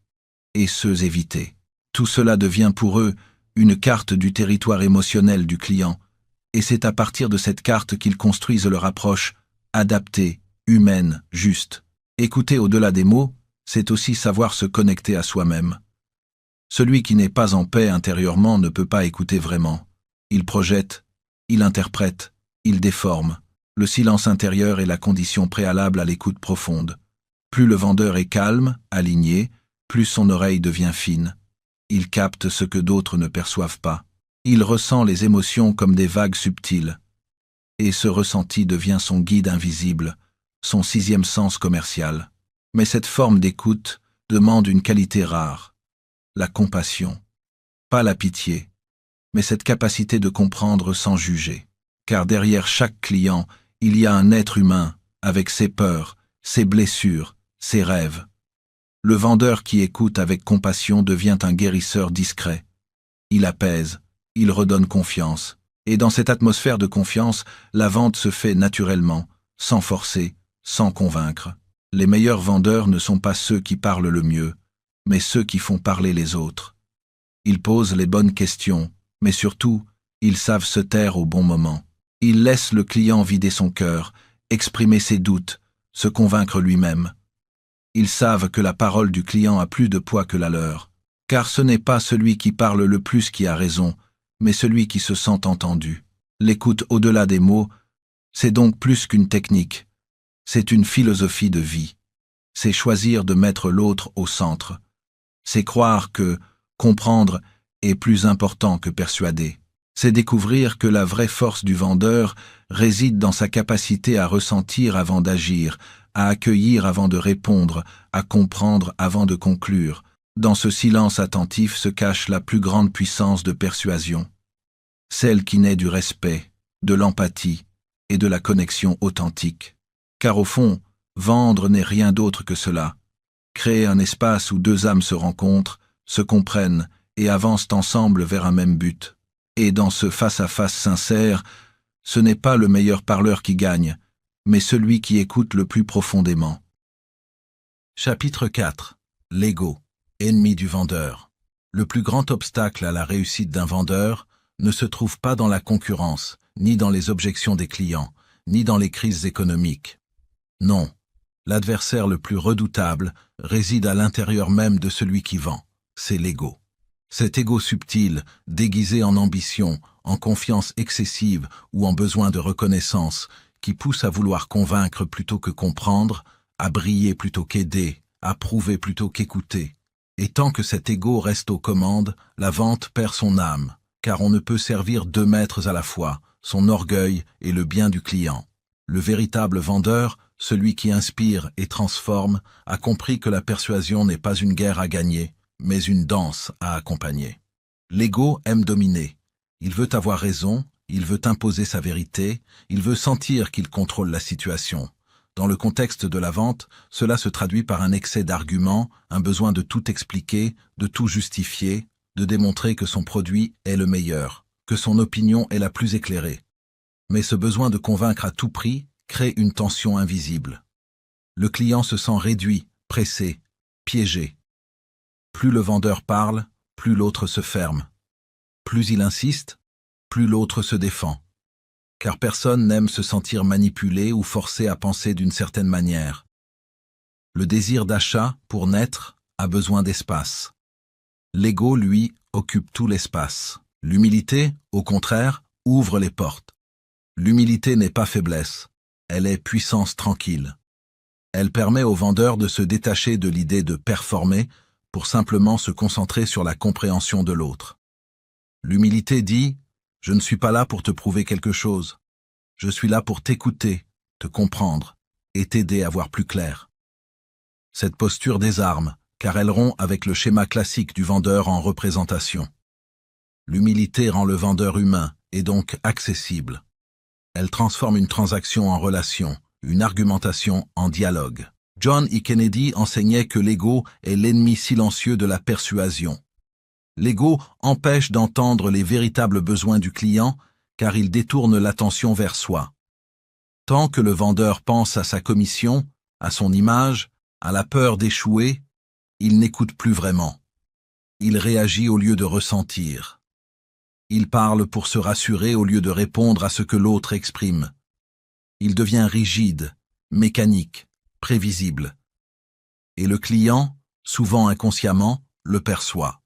et ceux évités. Tout cela devient pour eux une carte du territoire émotionnel du client, et c'est à partir de cette carte qu'ils construisent leur approche adaptée, humaine, juste. Écouter au-delà des mots, c'est aussi savoir se connecter à soi-même. Celui qui n'est pas en paix intérieurement ne peut pas écouter vraiment. Il projette, il interprète, il déforme. Le silence intérieur est la condition préalable à l'écoute profonde. Plus le vendeur est calme, aligné, plus son oreille devient fine. Il capte ce que d'autres ne perçoivent pas. Il ressent les émotions comme des vagues subtiles. Et ce ressenti devient son guide invisible, son sixième sens commercial. Mais cette forme d'écoute demande une qualité rare, la compassion. Pas la pitié, mais cette capacité de comprendre sans juger. Car derrière chaque client, il y a un être humain, avec ses peurs, ses blessures, ses rêves. Le vendeur qui écoute avec compassion devient un guérisseur discret. Il apaise, il redonne confiance. Et dans cette atmosphère de confiance, la vente se fait naturellement, sans forcer, sans convaincre. Les meilleurs vendeurs ne sont pas ceux qui parlent le mieux, mais ceux qui font parler les autres. Ils posent les bonnes questions, mais surtout, ils savent se taire au bon moment. Ils laissent le client vider son cœur, exprimer ses doutes, se convaincre lui-même. Ils savent que la parole du client a plus de poids que la leur, car ce n'est pas celui qui parle le plus qui a raison, mais celui qui se sent entendu. L'écoute au-delà des mots, c'est donc plus qu'une technique, c'est une philosophie de vie. C'est choisir de mettre l'autre au centre. C'est croire que comprendre est plus important que persuader. C'est découvrir que la vraie force du vendeur réside dans sa capacité à ressentir avant d'agir, à accueillir avant de répondre, à comprendre avant de conclure. Dans ce silence attentif se cache la plus grande puissance de persuasion, celle qui naît du respect, de l'empathie et de la connexion authentique. Car au fond, vendre n'est rien d'autre que cela. Créer un espace où deux âmes se rencontrent, se comprennent et avancent ensemble vers un même but. Et dans ce face-à-face sincère, ce n'est pas le meilleur parleur qui gagne, mais celui qui écoute le plus profondément. Chapitre 4. L'ego, ennemi du vendeur. Le plus grand obstacle à la réussite d'un vendeur ne se trouve pas dans la concurrence, ni dans les objections des clients, ni dans les crises économiques. Non, l'adversaire le plus redoutable réside à l'intérieur même de celui qui vend, c'est l'ego. Cet ego subtil, déguisé en ambition, en confiance excessive ou en besoin de reconnaissance, qui pousse à vouloir convaincre plutôt que comprendre, à briller plutôt qu'aider, à prouver plutôt qu'écouter. Et tant que cet ego reste aux commandes, la vente perd son âme, car on ne peut servir deux maîtres à la fois, son orgueil et le bien du client. Le véritable vendeur celui qui inspire et transforme, a compris que la persuasion n'est pas une guerre à gagner, mais une danse à accompagner. L'ego aime dominer. Il veut avoir raison, il veut imposer sa vérité, il veut sentir qu'il contrôle la situation. Dans le contexte de la vente, cela se traduit par un excès d'arguments, un besoin de tout expliquer, de tout justifier, de démontrer que son produit est le meilleur, que son opinion est la plus éclairée. Mais ce besoin de convaincre à tout prix crée une tension invisible. Le client se sent réduit, pressé, piégé. Plus le vendeur parle, plus l'autre se ferme. Plus il insiste, plus l'autre se défend. Car personne n'aime se sentir manipulé ou forcé à penser d'une certaine manière. Le désir d'achat, pour naître, a besoin d'espace. L'ego, lui, occupe tout l'espace. L'humilité, au contraire, ouvre les portes. L'humilité n'est pas faiblesse, elle est puissance tranquille. Elle permet au vendeur de se détacher de l'idée de performer pour simplement se concentrer sur la compréhension de l'autre. L'humilité dit « Je ne suis pas là pour te prouver quelque chose. Je suis là pour t'écouter, te comprendre et t'aider à voir plus clair. » Cette posture désarme, car elle rompt avec le schéma classique du vendeur en représentation. L'humilité rend le vendeur humain et donc accessible. Elle transforme une transaction en relation, une argumentation en dialogue. John E. Kennedy enseignait que l'ego est l'ennemi silencieux de la persuasion. L'ego empêche d'entendre les véritables besoins du client car il détourne l'attention vers soi. Tant que le vendeur pense à sa commission, à son image, à la peur d'échouer, il n'écoute plus vraiment. Il réagit au lieu de ressentir. Il parle pour se rassurer au lieu de répondre à ce que l'autre exprime. Il devient rigide, mécanique, prévisible. Et le client, souvent inconsciemment, le perçoit.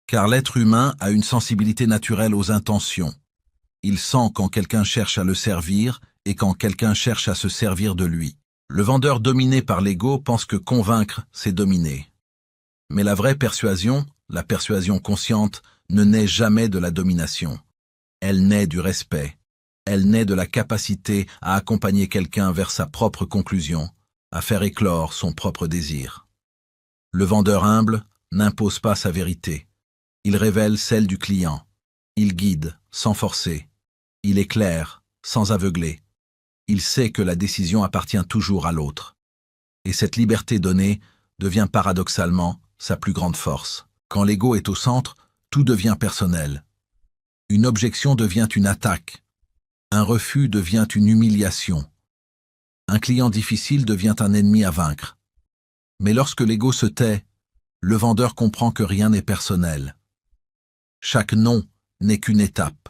Car l'être humain a une sensibilité naturelle aux intentions. Il sent quand quelqu'un cherche à le servir et quand quelqu'un cherche à se servir de lui. Le vendeur dominé par l'ego pense que convaincre, c'est dominer. Mais la vraie persuasion, la persuasion consciente, ne naît jamais de la domination. Elle naît du respect. Elle naît de la capacité à accompagner quelqu'un vers sa propre conclusion, à faire éclore son propre désir. Le vendeur humble n'impose pas sa vérité. Il révèle celle du client. Il guide, sans forcer. Il éclaire, sans aveugler. Il sait que la décision appartient toujours à l'autre. Et cette liberté donnée devient paradoxalement sa plus grande force. Quand l'ego est au centre, tout devient personnel. Une objection devient une attaque. Un refus devient une humiliation. Un client difficile devient un ennemi à vaincre. Mais lorsque l'ego se tait, le vendeur comprend que rien n'est personnel. Chaque non n'est qu'une étape.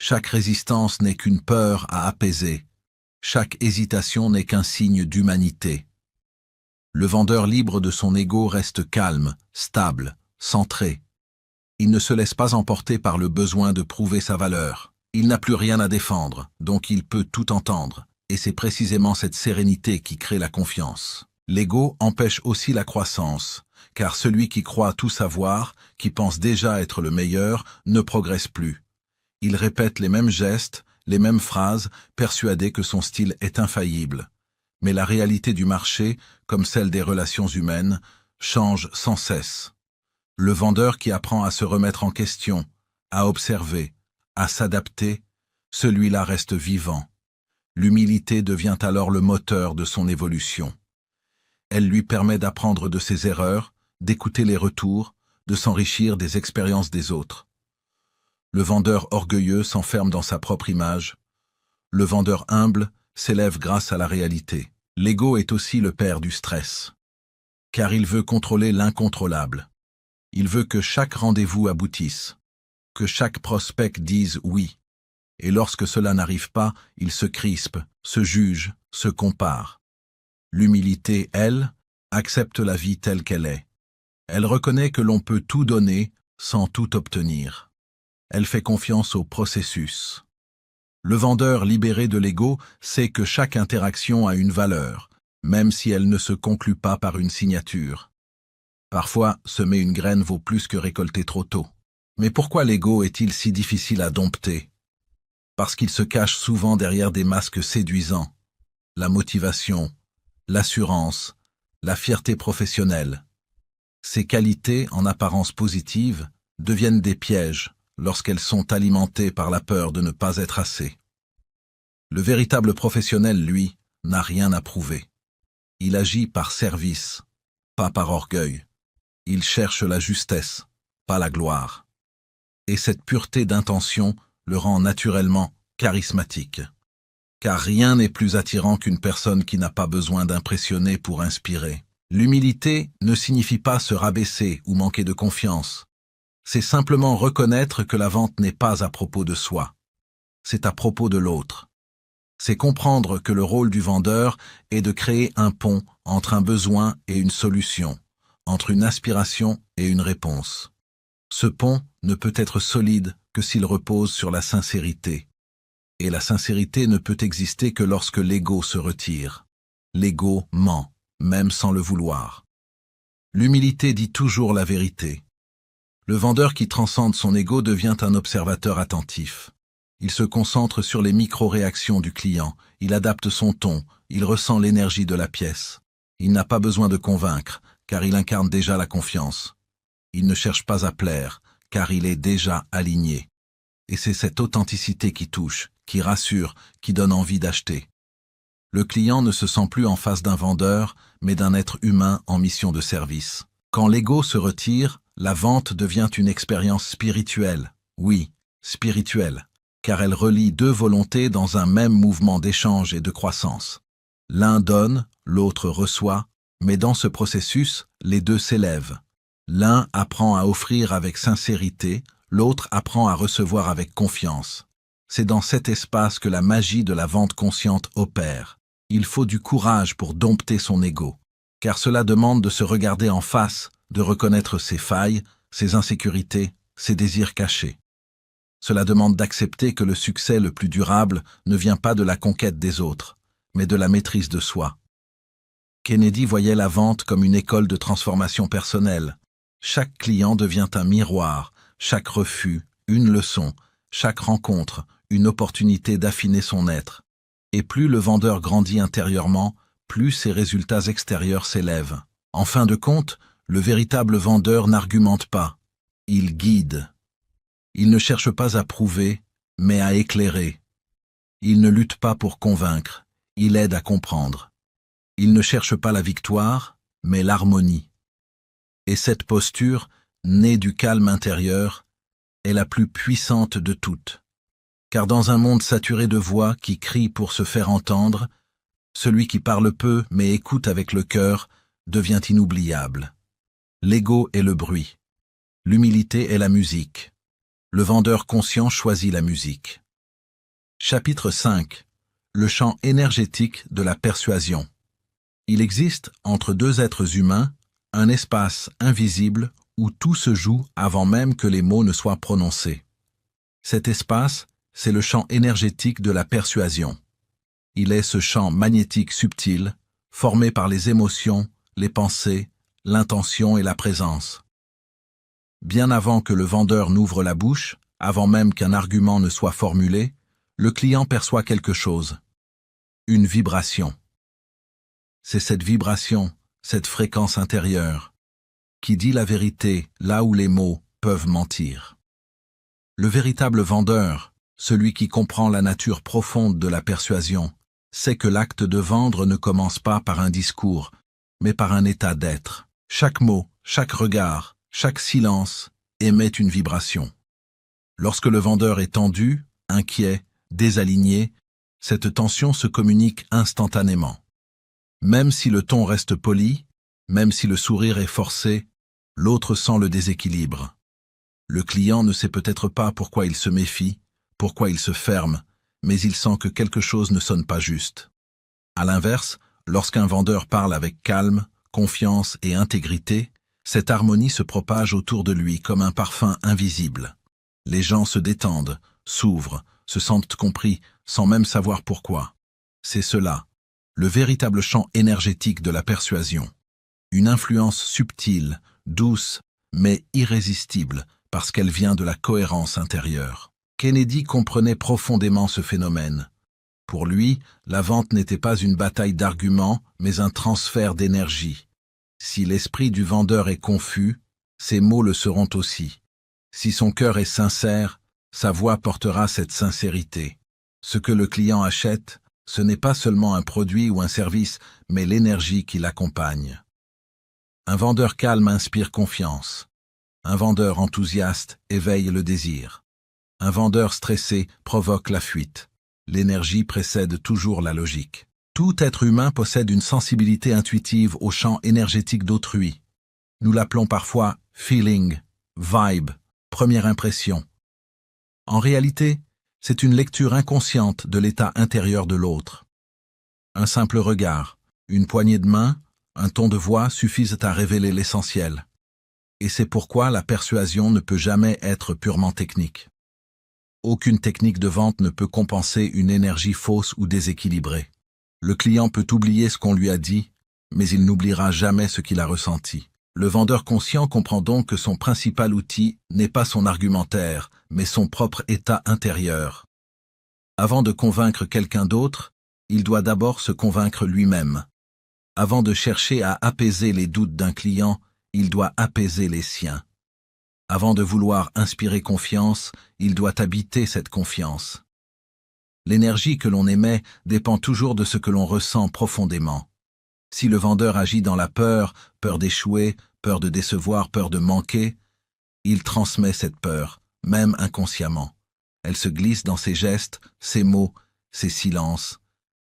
Chaque résistance n'est qu'une peur à apaiser. Chaque hésitation n'est qu'un signe d'humanité. Le vendeur libre de son ego reste calme, stable, centré. Il ne se laisse pas emporter par le besoin de prouver sa valeur. Il n'a plus rien à défendre, donc il peut tout entendre. Et c'est précisément cette sérénité qui crée la confiance. L'ego empêche aussi la croissance, car celui qui croit tout savoir, qui pense déjà être le meilleur, ne progresse plus. Il répète les mêmes gestes, les mêmes phrases, persuadé que son style est infaillible. Mais la réalité du marché, comme celle des relations humaines, change sans cesse. Le vendeur qui apprend à se remettre en question, à observer, à s'adapter, celui-là reste vivant. L'humilité devient alors le moteur de son évolution. Elle lui permet d'apprendre de ses erreurs, d'écouter les retours, de s'enrichir des expériences des autres. Le vendeur orgueilleux s'enferme dans sa propre image. Le vendeur humble s'élève grâce à la réalité. L'ego est aussi le père du stress. Car il veut contrôler l'incontrôlable. Il veut que chaque rendez-vous aboutisse, que chaque prospect dise oui. Et lorsque cela n'arrive pas, il se crispe, se juge, se compare. L'humilité, elle, accepte la vie telle qu'elle est. Elle reconnaît que l'on peut tout donner sans tout obtenir. Elle fait confiance au processus. Le vendeur libéré de l'ego sait que chaque interaction a une valeur, même si elle ne se conclut pas par une signature. Parfois, semer une graine vaut plus que récolter trop tôt. Mais pourquoi l'ego est-il si difficile à dompter? Parce qu'il se cache souvent derrière des masques séduisants. la motivation, l'assurance, la fierté professionnelle. Ces qualités, en apparence positives, deviennent des pièges lorsqu'elles sont alimentées par la peur de ne pas être assez. Le véritable professionnel, lui, n'a rien à prouver. Il agit par service, pas par orgueil. Il cherche la justesse, pas la gloire. Et cette pureté d'intention le rend naturellement charismatique. Car rien n'est plus attirant qu'une personne qui n'a pas besoin d'impressionner pour inspirer. L'humilité ne signifie pas se rabaisser ou manquer de confiance. C'est simplement reconnaître que la vente n'est pas à propos de soi. C'est à propos de l'autre. C'est comprendre que le rôle du vendeur est de créer un pont entre un besoin et une solution, entre une aspiration et une réponse. Ce pont ne peut être solide que s'il repose sur la sincérité. Et la sincérité ne peut exister que lorsque l'ego se retire. L'ego ment, même sans le vouloir. L'humilité dit toujours la vérité. Le vendeur qui transcende son ego devient un observateur attentif. Il se concentre sur les micro-réactions du client, il adapte son ton, il ressent l'énergie de la pièce. Il n'a pas besoin de convaincre, car il incarne déjà la confiance. Il ne cherche pas à plaire, car il est déjà aligné. Et c'est cette authenticité qui touche, qui rassure, qui donne envie d'acheter. Le client ne se sent plus en face d'un vendeur, mais d'un être humain en mission de service. Quand l'ego se retire, la vente devient une expérience spirituelle. Oui, spirituelle, car elle relie deux volontés dans un même mouvement d'échange et de croissance. L'un donne, l'autre reçoit, mais dans ce processus, les deux s'élèvent. L'un apprend à offrir avec sincérité, l'autre apprend à recevoir avec confiance. C'est dans cet espace que la magie de la vente consciente opère. Il faut du courage pour dompter son ego, car cela demande de se regarder en face, de reconnaître ses failles, ses insécurités, ses désirs cachés. Cela demande d'accepter que le succès le plus durable ne vient pas de la conquête des autres, mais de la maîtrise de soi. Kennedy voyait la vente comme une école de transformation personnelle. Chaque client devient un miroir, chaque refus, une leçon, chaque rencontre, une opportunité d'affiner son être. Et plus le vendeur grandit intérieurement, plus ses résultats extérieurs s'élèvent. En fin de compte, le véritable vendeur n'argumente pas, il guide. Il ne cherche pas à prouver, mais à éclairer. Il ne lutte pas pour convaincre, il aide à comprendre. Il ne cherche pas la victoire, mais l'harmonie. Et cette posture, née du calme intérieur, est la plus puissante de toutes. Car dans un monde saturé de voix qui crient pour se faire entendre, celui qui parle peu mais écoute avec le cœur devient inoubliable. L'ego est le bruit. L'humilité est la musique. Le vendeur conscient choisit la musique. Chapitre 5. Le champ énergétique de la persuasion. Il existe, entre deux êtres humains, un espace invisible où tout se joue avant même que les mots ne soient prononcés. Cet espace, c'est le champ énergétique de la persuasion. Il est ce champ magnétique subtil, formé par les émotions, les pensées, l'intention et la présence. Bien avant que le vendeur n'ouvre la bouche, avant même qu'un argument ne soit formulé, le client perçoit quelque chose. Une vibration. C'est cette vibration, cette fréquence intérieure, qui dit la vérité là où les mots peuvent mentir. Le véritable vendeur, celui qui comprend la nature profonde de la persuasion, sait que l'acte de vendre ne commence pas par un discours, mais par un état d'être. Chaque mot, chaque regard, chaque silence émet une vibration. Lorsque le vendeur est tendu, inquiet, désaligné, cette tension se communique instantanément. Même si le ton reste poli, même si le sourire est forcé, l'autre sent le déséquilibre. Le client ne sait peut-être pas pourquoi il se méfie, pourquoi il se ferme, mais il sent que quelque chose ne sonne pas juste. À l'inverse, lorsqu'un vendeur parle avec calme, confiance et intégrité, cette harmonie se propage autour de lui comme un parfum invisible. Les gens se détendent, s'ouvrent, se sentent compris, sans même savoir pourquoi. C'est cela, le véritable champ énergétique de la persuasion. Une influence subtile, douce, mais irrésistible, parce qu'elle vient de la cohérence intérieure. Kennedy comprenait profondément ce phénomène. Pour lui, la vente n'était pas une bataille d'arguments, mais un transfert d'énergie. Si l'esprit du vendeur est confus, ses mots le seront aussi. Si son cœur est sincère, sa voix portera cette sincérité. Ce que le client achète, ce n'est pas seulement un produit ou un service, mais l'énergie qui l'accompagne. Un vendeur calme inspire confiance. Un vendeur enthousiaste éveille le désir. Un vendeur stressé provoque la fuite. L'énergie précède toujours la logique. Tout être humain possède une sensibilité intuitive au champ énergétique d'autrui. Nous l'appelons parfois feeling, vibe, première impression. En réalité, c'est une lecture inconsciente de l'état intérieur de l'autre. Un simple regard, une poignée de main, un ton de voix suffisent à révéler l'essentiel. Et c'est pourquoi la persuasion ne peut jamais être purement technique. Aucune technique de vente ne peut compenser une énergie fausse ou déséquilibrée. Le client peut oublier ce qu'on lui a dit, mais il n'oubliera jamais ce qu'il a ressenti. Le vendeur conscient comprend donc que son principal outil n'est pas son argumentaire, mais son propre état intérieur. Avant de convaincre quelqu'un d'autre, il doit d'abord se convaincre lui-même. Avant de chercher à apaiser les doutes d'un client, il doit apaiser les siens. Avant de vouloir inspirer confiance, il doit habiter cette confiance. L'énergie que l'on émet dépend toujours de ce que l'on ressent profondément. Si le vendeur agit dans la peur, peur d'échouer, peur de décevoir, peur de manquer, il transmet cette peur, même inconsciemment. Elle se glisse dans ses gestes, ses mots, ses silences,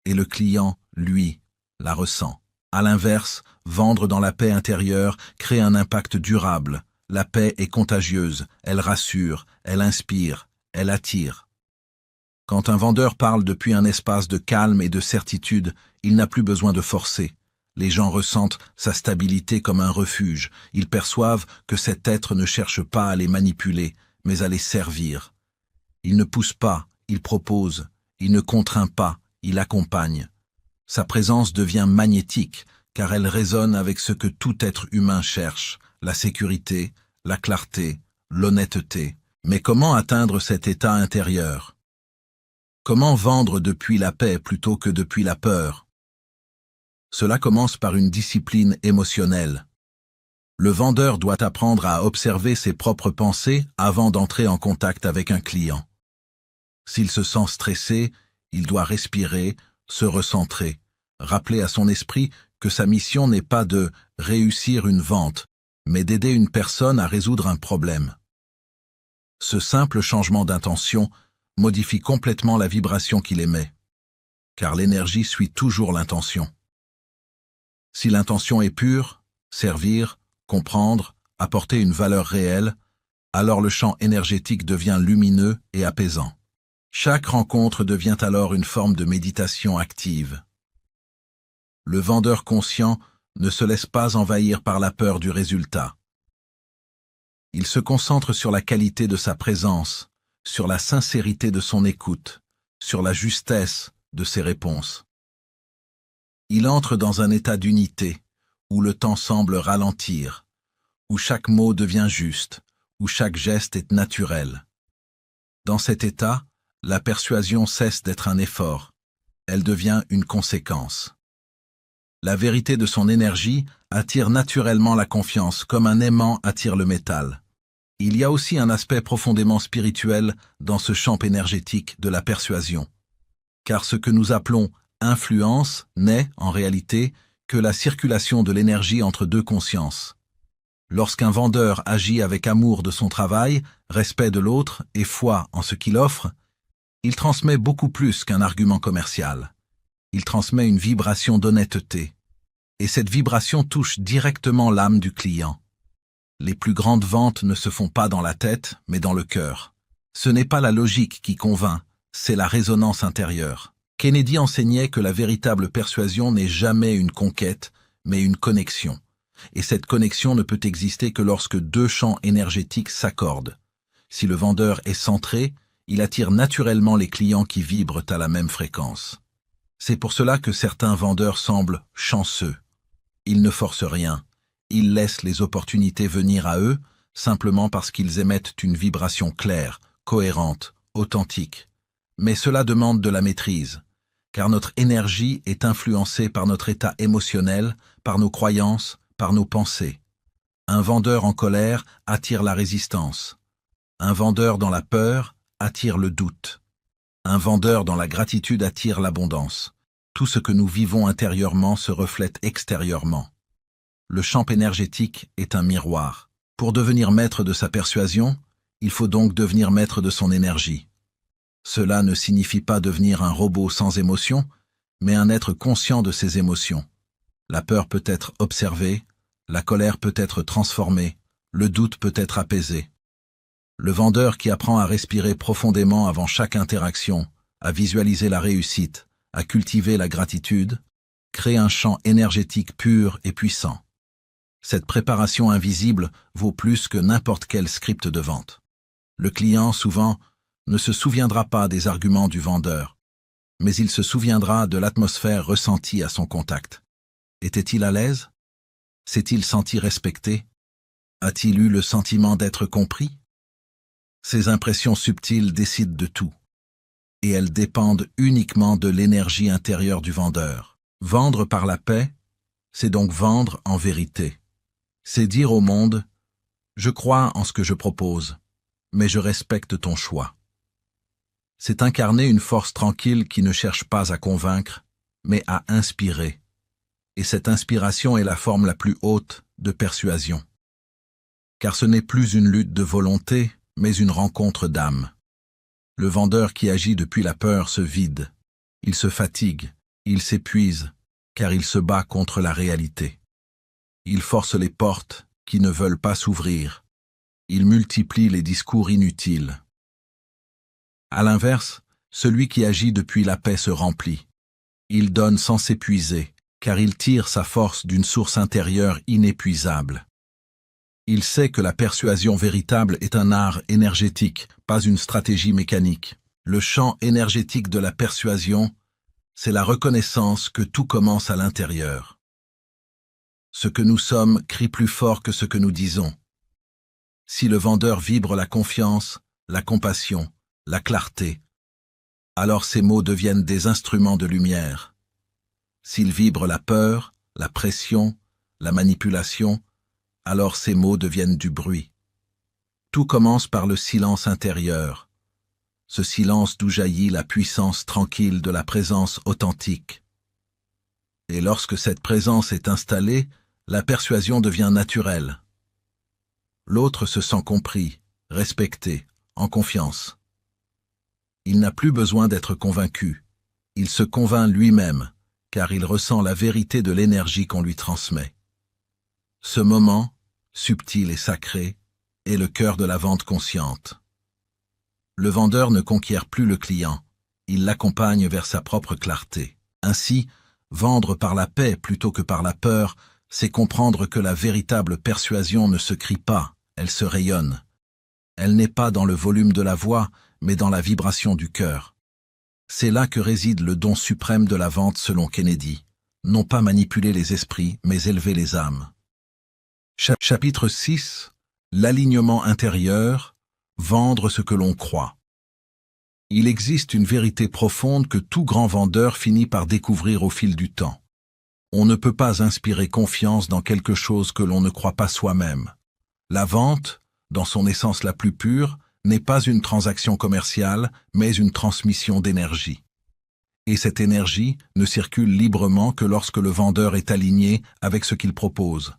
et le client, lui, la ressent. À l'inverse, vendre dans la paix intérieure crée un impact durable. La paix est contagieuse, elle rassure, elle inspire, elle attire. Quand un vendeur parle depuis un espace de calme et de certitude, il n'a plus besoin de forcer. Les gens ressentent sa stabilité comme un refuge. Ils perçoivent que cet être ne cherche pas à les manipuler, mais à les servir. Il ne pousse pas, il propose. Il ne contraint pas, il accompagne. Sa présence devient magnétique, car elle résonne avec ce que tout être humain cherche, la sécurité, la clarté, l'honnêteté. Mais comment atteindre cet état intérieur? Comment vendre depuis la paix plutôt que depuis la peur? Cela commence par une discipline émotionnelle. Le vendeur doit apprendre à observer ses propres pensées avant d'entrer en contact avec un client. S'il se sent stressé, il doit respirer, se recentrer, rappeler à son esprit que sa mission n'est pas de réussir une vente, mais d'aider une personne à résoudre un problème. Ce simple changement d'intention modifie complètement la vibration qu'il émet, car l'énergie suit toujours l'intention. Si l'intention est pure, servir, comprendre, apporter une valeur réelle, alors le champ énergétique devient lumineux et apaisant. Chaque rencontre devient alors une forme de méditation active. Le vendeur conscient ne se laisse pas envahir par la peur du résultat. Il se concentre sur la qualité de sa présence, sur la sincérité de son écoute, sur la justesse de ses réponses. Il entre dans un état d'unité, où le temps semble ralentir, où chaque mot devient juste, où chaque geste est naturel. Dans cet état, la persuasion cesse d'être un effort, elle devient une conséquence. La vérité de son énergie attire naturellement la confiance, comme un aimant attire le métal. Il y a aussi un aspect profondément spirituel dans ce champ énergétique de la persuasion. Car ce que nous appelons influence n'est, en réalité, que la circulation de l'énergie entre deux consciences. Lorsqu'un vendeur agit avec amour de son travail, respect de l'autre et foi en ce qu'il offre, il transmet beaucoup plus qu'un argument commercial. Il transmet une vibration d'honnêteté. Et cette vibration touche directement l'âme du client. Les plus grandes ventes ne se font pas dans la tête, mais dans le cœur. Ce n'est pas la logique qui convainc, c'est la résonance intérieure. Kennedy enseignait que la véritable persuasion n'est jamais une conquête, mais une connexion. Et cette connexion ne peut exister que lorsque deux champs énergétiques s'accordent. Si le vendeur est centré, il attire naturellement les clients qui vibrent à la même fréquence. C'est pour cela que certains vendeurs semblent chanceux. Ils ne forcent rien. Ils laissent les opportunités venir à eux, simplement parce qu'ils émettent une vibration claire, cohérente, authentique. Mais cela demande de la maîtrise. car notre énergie est influencée par notre état émotionnel, par nos croyances, par nos pensées. Un vendeur en colère attire la résistance. Un vendeur dans la peur attire le doute. Un vendeur dans la gratitude attire l'abondance. Tout ce que nous vivons intérieurement se reflète extérieurement. Le champ énergétique est un miroir. Pour devenir maître de sa persuasion, il faut donc devenir maître de son énergie. Cela ne signifie pas devenir un robot sans émotion, mais un être conscient de ses émotions. La peur peut être observée, la colère peut être transformée, le doute peut être apaisé. Le vendeur qui apprend à respirer profondément avant chaque interaction, à visualiser la réussite, à cultiver la gratitude, crée un champ énergétique pur et puissant. Cette préparation invisible vaut plus que n'importe quel script de vente. Le client, souvent, ne se souviendra pas des arguments du vendeur, mais il se souviendra de l'atmosphère ressentie à son contact. Était-il à l'aise? S'est-il senti respecté? A-t-il eu le sentiment d'être compris? Ces impressions subtiles décident de tout, et elles dépendent uniquement de l'énergie intérieure du vendeur. Vendre par la paix, c'est donc vendre en vérité. C'est dire au monde « Je crois en ce que je propose, mais je respecte ton choix ». C'est incarner une force tranquille qui ne cherche pas à convaincre, mais à inspirer. Et cette inspiration est la forme la plus haute de persuasion. Car ce n'est plus une lutte de volonté, mais une rencontre d'âme. Le vendeur qui agit depuis la peur se vide, il se fatigue, il s'épuise, car il se bat contre la réalité. Il force les portes qui ne veulent pas s'ouvrir. Il multiplie les discours inutiles. À l'inverse, celui qui agit depuis la paix se remplit. Il donne sans s'épuiser, car il tire sa force d'une source intérieure inépuisable. Il sait que la persuasion véritable est un art énergétique, pas une stratégie mécanique. Le champ énergétique de la persuasion, c'est la reconnaissance que tout commence à l'intérieur. Ce que nous sommes crie plus fort que ce que nous disons. Si le vendeur vibre la confiance, la compassion, la clarté, alors ces mots deviennent des instruments de lumière. S'il vibre la peur, la pression, la manipulation, alors ces mots deviennent du bruit. Tout commence par le silence intérieur, ce silence d'où jaillit la puissance tranquille de la présence authentique. Et lorsque cette présence est installée, la persuasion devient naturelle. L'autre se sent compris, respecté, en confiance. Il n'a plus besoin d'être convaincu. Il se convainc lui-même, car il ressent la vérité de l'énergie qu'on lui transmet. Ce moment, subtil et sacré, est le cœur de la vente consciente. Le vendeur ne conquiert plus le client, il l'accompagne vers sa propre clarté. Ainsi, vendre par la paix plutôt que par la peur, c'est comprendre que la véritable persuasion ne se crie pas, elle se rayonne. Elle n'est pas dans le volume de la voix, mais dans la vibration du cœur. C'est là que réside le don suprême de la vente selon Kennedy. Non pas manipuler les esprits, mais élever les âmes. Chapitre 6. L'alignement intérieur, vendre ce que l'on croit. Il existe une vérité profonde que tout grand vendeur finit par découvrir au fil du temps. On ne peut pas inspirer confiance dans quelque chose que l'on ne croit pas soi-même. La vente, dans son essence la plus pure, n'est pas une transaction commerciale, mais une transmission d'énergie. Et cette énergie ne circule librement que lorsque le vendeur est aligné avec ce qu'il propose.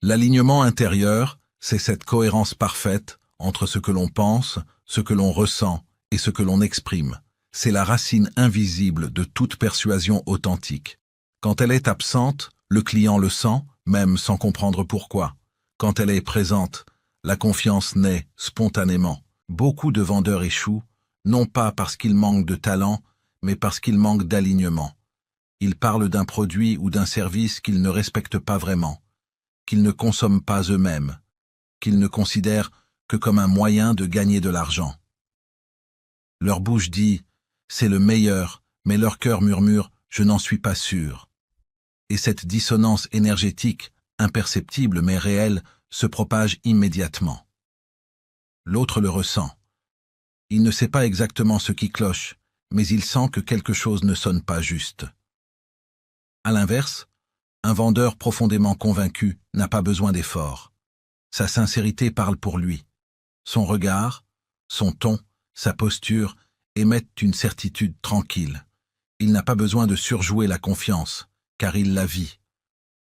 L'alignement intérieur, c'est cette cohérence parfaite entre ce que l'on pense, ce que l'on ressent et ce que l'on exprime. C'est la racine invisible de toute persuasion authentique. Quand elle est absente, le client le sent, même sans comprendre pourquoi. Quand elle est présente, la confiance naît spontanément. Beaucoup de vendeurs échouent, non pas parce qu'ils manquent de talent, mais parce qu'ils manquent d'alignement. Ils parlent d'un produit ou d'un service qu'ils ne respectent pas vraiment, qu'ils ne consomment pas eux-mêmes, qu'ils ne considèrent que comme un moyen de gagner de l'argent. Leur bouche dit « c'est le meilleur », mais leur cœur murmure « je n'en suis pas sûr ». Et cette dissonance énergétique, imperceptible mais réelle, se propage immédiatement. L'autre le ressent. Il ne sait pas exactement ce qui cloche, mais il sent que quelque chose ne sonne pas juste. À l'inverse, un vendeur profondément convaincu n'a pas besoin d'efforts. Sa sincérité parle pour lui. Son regard, son ton, sa posture émettent une certitude tranquille. Il n'a pas besoin de surjouer la confiance, car il la vit.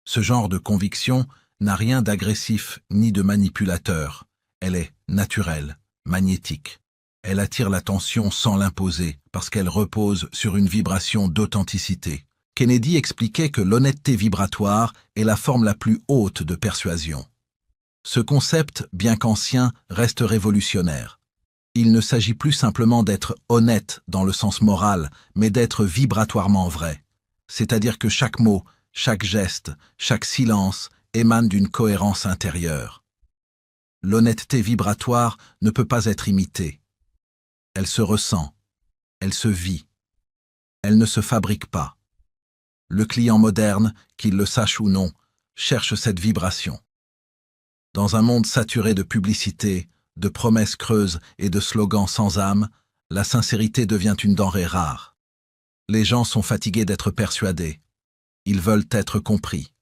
Ce genre de conviction n'a rien d'agressif ni de manipulateur. Elle est naturelle, magnétique. Elle attire l'attention sans l'imposer, parce qu'elle repose sur une vibration d'authenticité. Kennedy expliquait que l'honnêteté vibratoire est la forme la plus haute de persuasion. Ce concept, bien qu'ancien, reste révolutionnaire. Il ne s'agit plus simplement d'être honnête dans le sens moral, mais d'être vibratoirement vrai. C'est-à-dire que chaque mot, chaque geste, chaque silence émane d'une cohérence intérieure. L'honnêteté vibratoire ne peut pas être imitée. Elle se ressent, elle se vit, elle ne se fabrique pas. Le client moderne, qu'il le sache ou non, cherche cette vibration. Dans un monde saturé de publicité, de promesses creuses et de slogans sans âme, la sincérité devient une denrée rare. Les gens sont fatigués d'être persuadés. Ils veulent être compris.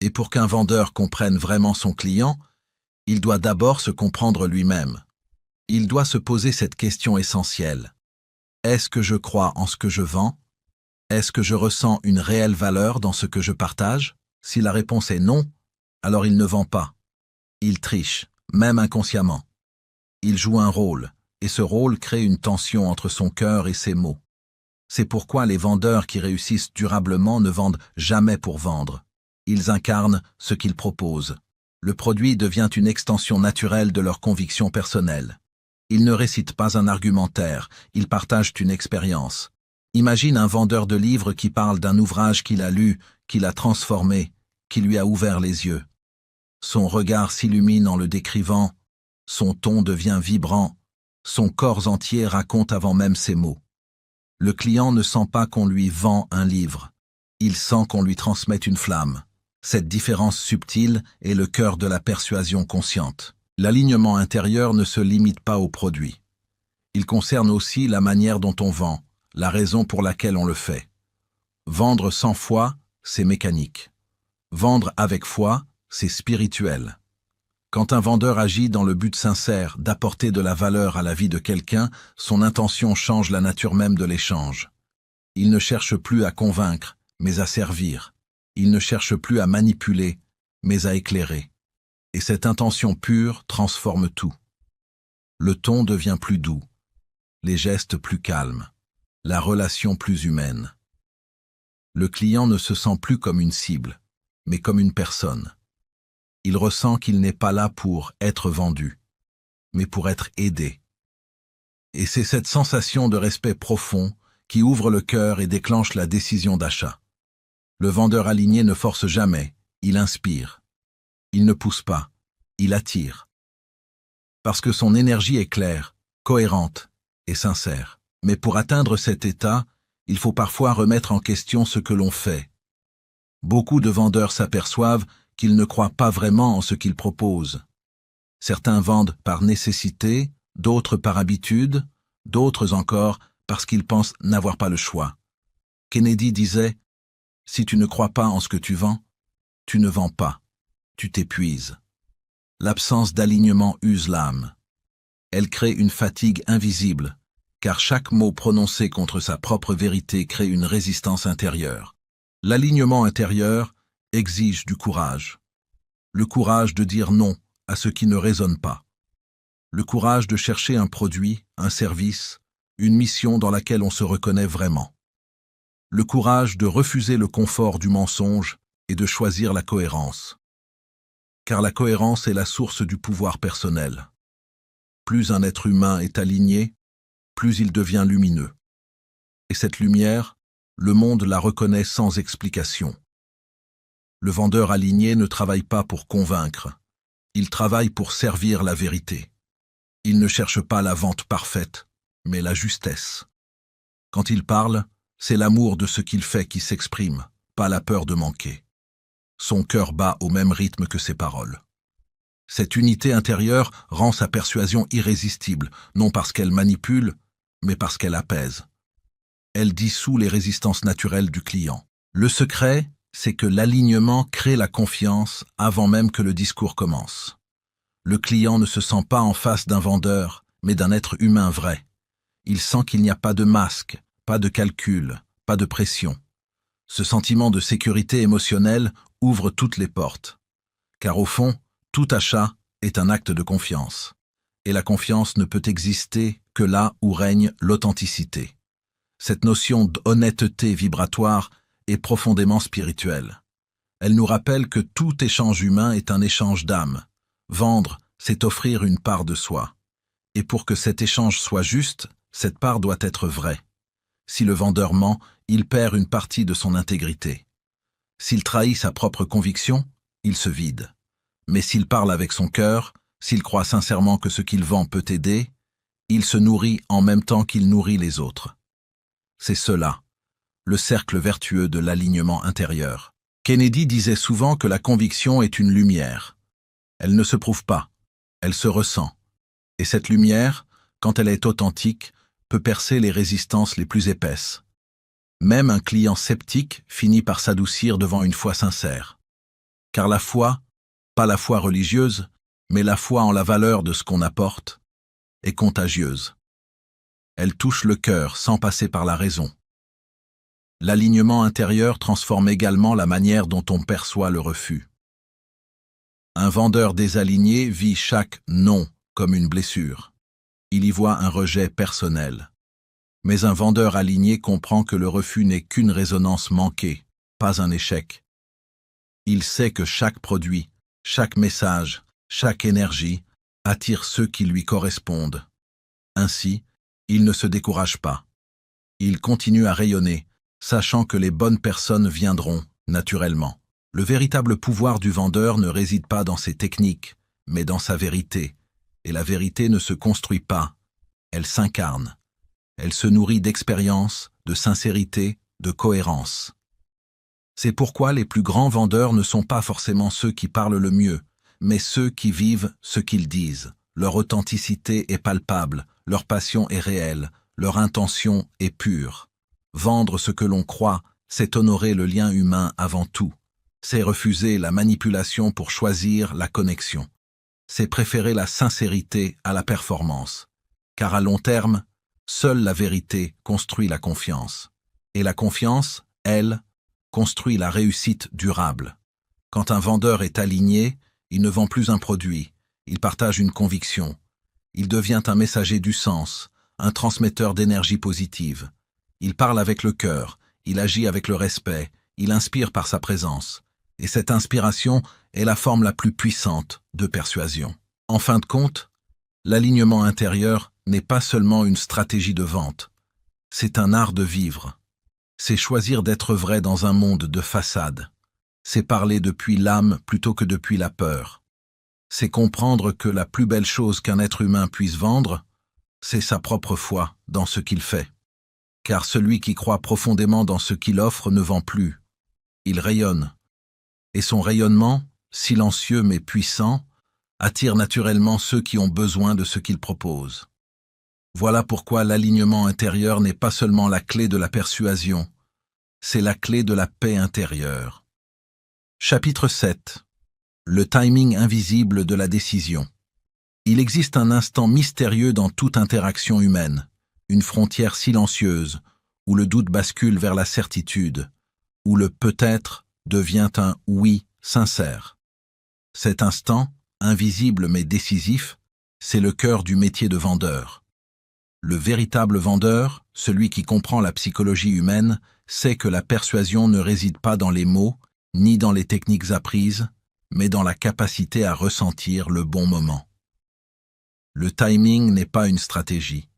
Et pour qu'un vendeur comprenne vraiment son client, il doit d'abord se comprendre lui-même. Il doit se poser cette question essentielle. Est-ce que je crois en ce que je vends? Est-ce que je ressens une réelle valeur dans ce que je partage? Si la réponse est non, alors il ne vend pas. Il triche, même inconsciemment. Il joue un rôle, et ce rôle crée une tension entre son cœur et ses mots. C'est pourquoi les vendeurs qui réussissent durablement ne vendent jamais pour vendre. Ils incarnent ce qu'ils proposent. Le produit devient une extension naturelle de leurs convictions personnelles. Ils ne récitent pas un argumentaire, ils partagent une expérience. Imagine un vendeur de livres qui parle d'un ouvrage qu'il a lu, qui l'a transformé, qui lui a ouvert les yeux. Son regard s'illumine en le décrivant, son ton devient vibrant, son corps entier raconte avant même ses mots. Le client ne sent pas qu'on lui vend un livre, il sent qu'on lui transmet une flamme. Cette différence subtile est le cœur de la persuasion consciente. L'alignement intérieur ne se limite pas au produit. Il concerne aussi la manière dont on vend, la raison pour laquelle on le fait. Vendre sans foi, c'est mécanique. Vendre avec foi, c'est spirituel. Quand un vendeur agit dans le but sincère d'apporter de la valeur à la vie de quelqu'un, son intention change la nature même de l'échange. Il ne cherche plus à convaincre, mais à servir. Il ne cherche plus à manipuler, mais à éclairer. Et cette intention pure transforme tout. Le ton devient plus doux, les gestes plus calmes, la relation plus humaine. Le client ne se sent plus comme une cible, mais comme une personne. Il ressent qu'il n'est pas là pour être vendu, mais pour être aidé. Et c'est cette sensation de respect profond qui ouvre le cœur et déclenche la décision d'achat. Le vendeur aligné ne force jamais, il inspire. Il ne pousse pas, il attire. Parce que son énergie est claire, cohérente et sincère. Mais pour atteindre cet état, il faut parfois remettre en question ce que l'on fait. Beaucoup de vendeurs s'aperçoivent qu'ils ne croient pas vraiment en ce qu'ils proposent. Certains vendent par nécessité, d'autres par habitude, d'autres encore parce qu'ils pensent n'avoir pas le choix. Kennedy disait « Si tu ne crois pas en ce que tu vends, tu ne vends pas, tu t'épuises. » L'absence d'alignement use l'âme. Elle crée une fatigue invisible, car chaque mot prononcé contre sa propre vérité crée une résistance intérieure. L'alignement intérieur exige du courage. Le courage de dire non à ce qui ne résonne pas. Le courage de chercher un produit, un service, une mission dans laquelle on se reconnaît vraiment. Le courage de refuser le confort du mensonge et de choisir la cohérence. Car la cohérence est la source du pouvoir personnel. Plus un être humain est aligné, plus il devient lumineux. Et cette lumière, le monde la reconnaît sans explication. Le vendeur aligné ne travaille pas pour convaincre, il travaille pour servir la vérité. Il ne cherche pas la vente parfaite, mais la justesse. Quand il parle, c'est l'amour de ce qu'il fait qui s'exprime, pas la peur de manquer. Son cœur bat au même rythme que ses paroles. Cette unité intérieure rend sa persuasion irrésistible, non parce qu'elle manipule, mais parce qu'elle apaise. Elle dissout les résistances naturelles du client. Le secret, c'est que l'alignement crée la confiance avant même que le discours commence. Le client ne se sent pas en face d'un vendeur, mais d'un être humain vrai. Il sent qu'il n'y a pas de masque, pas de calcul, pas de pression. Ce sentiment de sécurité émotionnelle ouvre toutes les portes. Car au fond, tout achat est un acte de confiance. Et la confiance ne peut exister que là où règne l'authenticité. Cette notion d'honnêteté vibratoire est profondément spirituelle. Elle nous rappelle que tout échange humain est un échange d'âme. Vendre, c'est offrir une part de soi. Et pour que cet échange soit juste, cette part doit être vraie. Si le vendeur ment, il perd une partie de son intégrité. S'il trahit sa propre conviction, il se vide. Mais s'il parle avec son cœur, s'il croit sincèrement que ce qu'il vend peut aider, il se nourrit en même temps qu'il nourrit les autres. C'est cela, le cercle vertueux de l'alignement intérieur. Kennedy disait souvent que la conviction est une lumière. Elle ne se prouve pas, elle se ressent. Et cette lumière, quand elle est authentique, peut percer les résistances les plus épaisses. Même un client sceptique finit par s'adoucir devant une foi sincère. Car la foi, pas la foi religieuse, mais la foi en la valeur de ce qu'on apporte, est contagieuse. Elle touche le cœur sans passer par la raison. L'alignement intérieur transforme également la manière dont on perçoit le refus. Un vendeur désaligné vit chaque « non » comme une blessure. Il y voit un rejet personnel. Mais un vendeur aligné comprend que le refus n'est qu'une résonance manquée, pas un échec. Il sait que chaque produit, chaque message, chaque énergie attire ceux qui lui correspondent. Ainsi, il ne se décourage pas. Il continue à rayonner, sachant que les bonnes personnes viendront, naturellement. Le véritable pouvoir du vendeur ne réside pas dans ses techniques, mais dans sa vérité. Et la vérité ne se construit pas, elle s'incarne. Elle se nourrit d'expérience, de sincérité, de cohérence. C'est pourquoi les plus grands vendeurs ne sont pas forcément ceux qui parlent le mieux, mais ceux qui vivent ce qu'ils disent. Leur authenticité est palpable, leur passion est réelle, leur intention est pure. Vendre ce que l'on croit, c'est honorer le lien humain avant tout. C'est refuser la manipulation pour choisir la connexion. C'est préférer la sincérité à la performance. Car à long terme, seule la vérité construit la confiance. Et la confiance, elle, construit la réussite durable. Quand un vendeur est aligné, il ne vend plus un produit, il partage une conviction. Il devient un messager du sens, un transmetteur d'énergie positive. Il parle avec le cœur, il agit avec le respect, il inspire par sa présence. Et cette inspiration est la forme la plus puissante de persuasion. En fin de compte, l'alignement intérieur n'est pas seulement une stratégie de vente, c'est un art de vivre. C'est choisir d'être vrai dans un monde de façade. C'est parler depuis l'âme plutôt que depuis la peur. C'est comprendre que la plus belle chose qu'un être humain puisse vendre, c'est sa propre foi dans ce qu'il fait. Car celui qui croit profondément dans ce qu'il offre ne vend plus. Il rayonne. Et son rayonnement, silencieux mais puissant, attire naturellement ceux qui ont besoin de ce qu'il propose. Voilà pourquoi l'alignement intérieur n'est pas seulement la clé de la persuasion, c'est la clé de la paix intérieure. Chapitre 7. Le timing invisible de la décision. Il existe un instant mystérieux dans toute interaction humaine, une frontière silencieuse, où le doute bascule vers la certitude, où le peut-être devient un oui sincère. Cet instant, invisible mais décisif, c'est le cœur du métier de vendeur. Le véritable vendeur, celui qui comprend la psychologie humaine, sait que la persuasion ne réside pas dans les mots, ni dans les techniques apprises, mais dans la capacité à ressentir le bon moment. Le timing n'est pas une stratégie,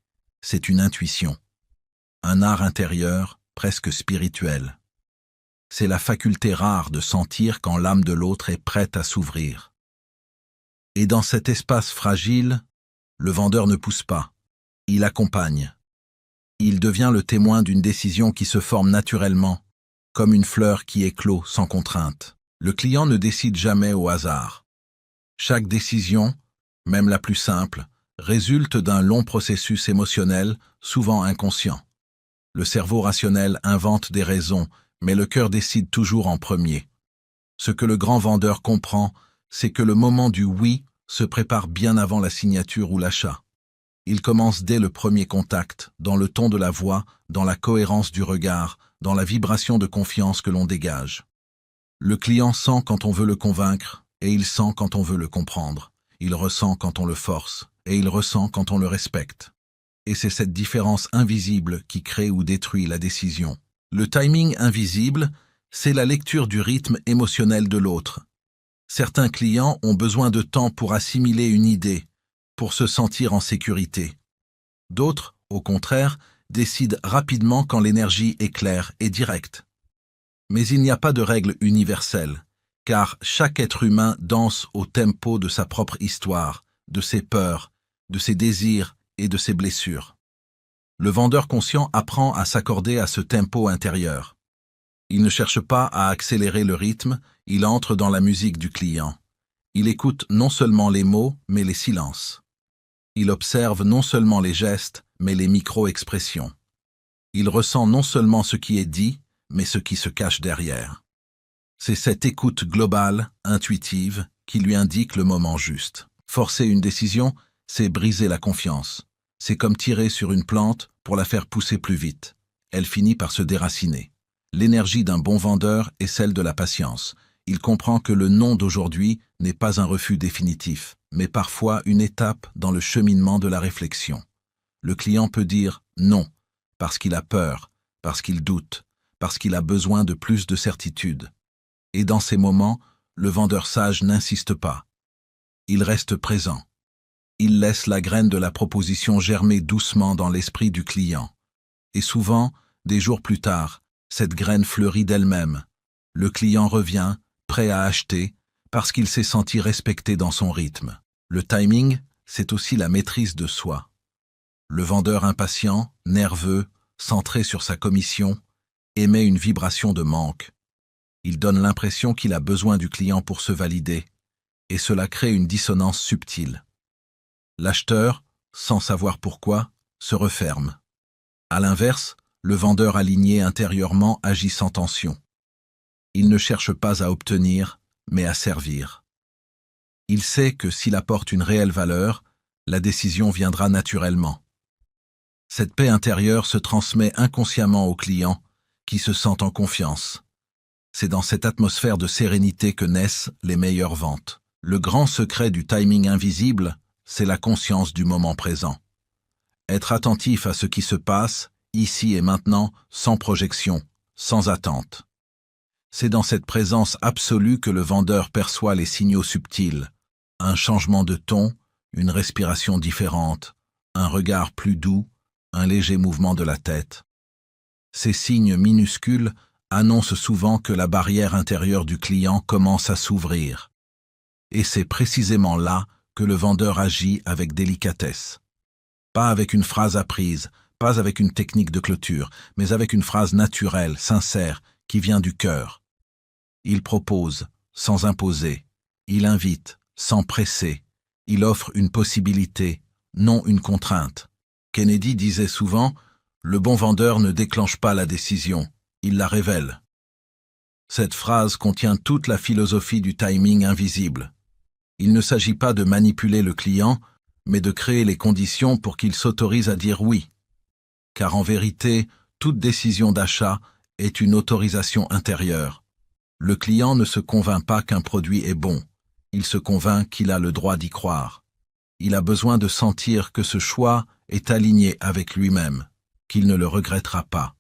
c'est une intuition, un art intérieur presque spirituel. C'est la faculté rare de sentir quand l'âme de l'autre est prête à s'ouvrir. Et dans cet espace fragile, le vendeur ne pousse pas, il accompagne. Il devient le témoin d'une décision qui se forme naturellement, comme une fleur qui éclot sans contrainte. Le client ne décide jamais au hasard. Chaque décision, même la plus simple, résulte d'un long processus émotionnel, souvent inconscient. Le cerveau rationnel invente des raisons, mais le cœur décide toujours en premier. Ce que le grand vendeur comprend, c'est que le moment du oui se prépare bien avant la signature ou l'achat. Il commence dès le premier contact, dans le ton de la voix, dans la cohérence du regard, dans la vibration de confiance que l'on dégage. Le client sent quand on veut le convaincre, et il sent quand on veut le comprendre. Il ressent quand on le force, et il ressent quand on le respecte. Et c'est cette différence invisible qui crée ou détruit la décision. Le timing invisible, c'est la lecture du rythme émotionnel de l'autre. Certains clients ont besoin de temps pour assimiler une idée, pour se sentir en sécurité. D'autres, au contraire, décident rapidement quand l'énergie est claire et directe. Mais il n'y a pas de règle universelle, car chaque être humain danse au tempo de sa propre histoire, de ses peurs, de ses désirs et de ses blessures. Le vendeur conscient apprend à s'accorder à ce tempo intérieur. Il ne cherche pas à accélérer le rythme, il entre dans la musique du client. Il écoute non seulement les mots, mais les silences. Il observe non seulement les gestes, mais les micro-expressions. Il ressent non seulement ce qui est dit, mais ce qui se cache derrière. C'est cette écoute globale, intuitive, qui lui indique le moment juste. Forcer une décision, c'est briser la confiance. C'est comme tirer sur une plante pour la faire pousser plus vite. Elle finit par se déraciner. L'énergie d'un bon vendeur est celle de la patience. Il comprend que le non d'aujourd'hui n'est pas un refus définitif, mais parfois une étape dans le cheminement de la réflexion. Le client peut dire non, parce qu'il a peur, parce qu'il doute, parce qu'il a besoin de plus de certitude. Et dans ces moments, le vendeur sage n'insiste pas. Il reste présent. Il laisse la graine de la proposition germer doucement dans l'esprit du client. Et souvent, des jours plus tard, cette graine fleurit d'elle-même. Le client revient, prêt à acheter, parce qu'il s'est senti respecté dans son rythme. Le timing, c'est aussi la maîtrise de soi. Le vendeur impatient, nerveux, centré sur sa commission, émet une vibration de manque. Il donne l'impression qu'il a besoin du client pour se valider, et cela crée une dissonance subtile. L'acheteur, sans savoir pourquoi, se referme. À l'inverse, le vendeur aligné intérieurement agit sans tension. Il ne cherche pas à obtenir, mais à servir. Il sait que s'il apporte une réelle valeur, la décision viendra naturellement. Cette paix intérieure se transmet inconsciemment au client, qui se sent en confiance. C'est dans cette atmosphère de sérénité que naissent les meilleures ventes. Le grand secret du timing invisible, c'est la conscience du moment présent. Être attentif à ce qui se passe, ici et maintenant, sans projection, sans attente. C'est dans cette présence absolue que le vendeur perçoit les signaux subtils. Un changement de ton, une respiration différente, un regard plus doux, un léger mouvement de la tête. Ces signes minuscules annoncent souvent que la barrière intérieure du client commence à s'ouvrir. Et c'est précisément là que le vendeur agit avec délicatesse. Pas avec une phrase apprise, pas avec une technique de clôture, mais avec une phrase naturelle, sincère, qui vient du cœur. Il propose, sans imposer. Il invite, sans presser. Il offre une possibilité, non une contrainte. Kennedy disait souvent « Le bon vendeur ne déclenche pas la décision, il la révèle ». Cette phrase contient toute la philosophie du timing invisible. Il ne s'agit pas de manipuler le client, mais de créer les conditions pour qu'il s'autorise à dire oui. Car en vérité, toute décision d'achat est une autorisation intérieure. Le client ne se convainc pas qu'un produit est bon, il se convainc qu'il a le droit d'y croire. Il a besoin de sentir que ce choix est aligné avec lui-même, qu'il ne le regrettera pas.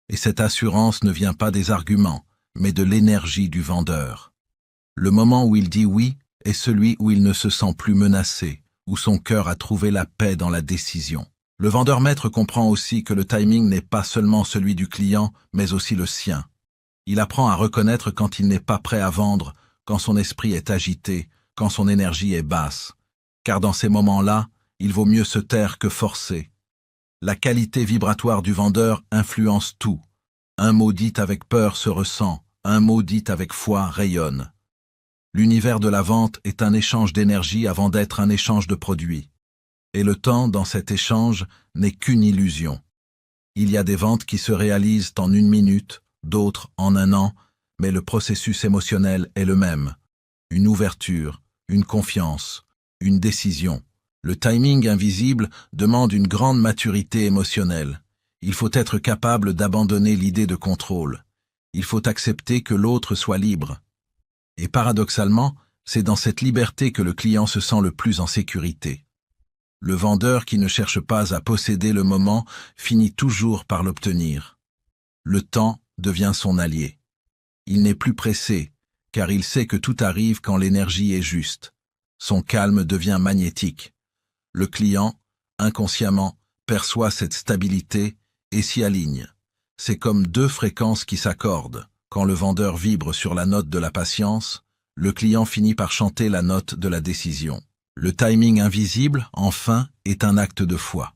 Et cette assurance ne vient pas des arguments, mais de l'énergie du vendeur. Le moment où il dit oui est celui où il ne se sent plus menacé, où son cœur a trouvé la paix dans la décision. Le vendeur maître comprend aussi que le timing n'est pas seulement celui du client, mais aussi le sien. Il apprend à reconnaître quand il n'est pas prêt à vendre, quand son esprit est agité, quand son énergie est basse. Car dans ces moments-là, il vaut mieux se taire que forcer. La qualité vibratoire du vendeur influence tout. Un mot dit avec peur se ressent, un mot dit avec foi rayonne. L'univers de la vente est un échange d'énergie avant d'être un échange de produits. Et le temps, dans cet échange, n'est qu'une illusion. Il y a des ventes qui se réalisent en 1 minute, d'autres en 1 an, mais le processus émotionnel est le même. Une ouverture, une confiance, une décision. Le timing invisible demande une grande maturité émotionnelle. Il faut être capable d'abandonner l'idée de contrôle. Il faut accepter que l'autre soit libre. Et paradoxalement, c'est dans cette liberté que le client se sent le plus en sécurité. Le vendeur qui ne cherche pas à posséder le moment finit toujours par l'obtenir. Le temps devient son allié. Il n'est plus pressé, car il sait que tout arrive quand l'énergie est juste. Son calme devient magnétique. Le client, inconsciemment, perçoit cette stabilité et s'y aligne. C'est comme deux fréquences qui s'accordent. Quand le vendeur vibre sur la note de la patience, le client finit par chanter la note de la décision. Le timing invisible, enfin, est un acte de foi.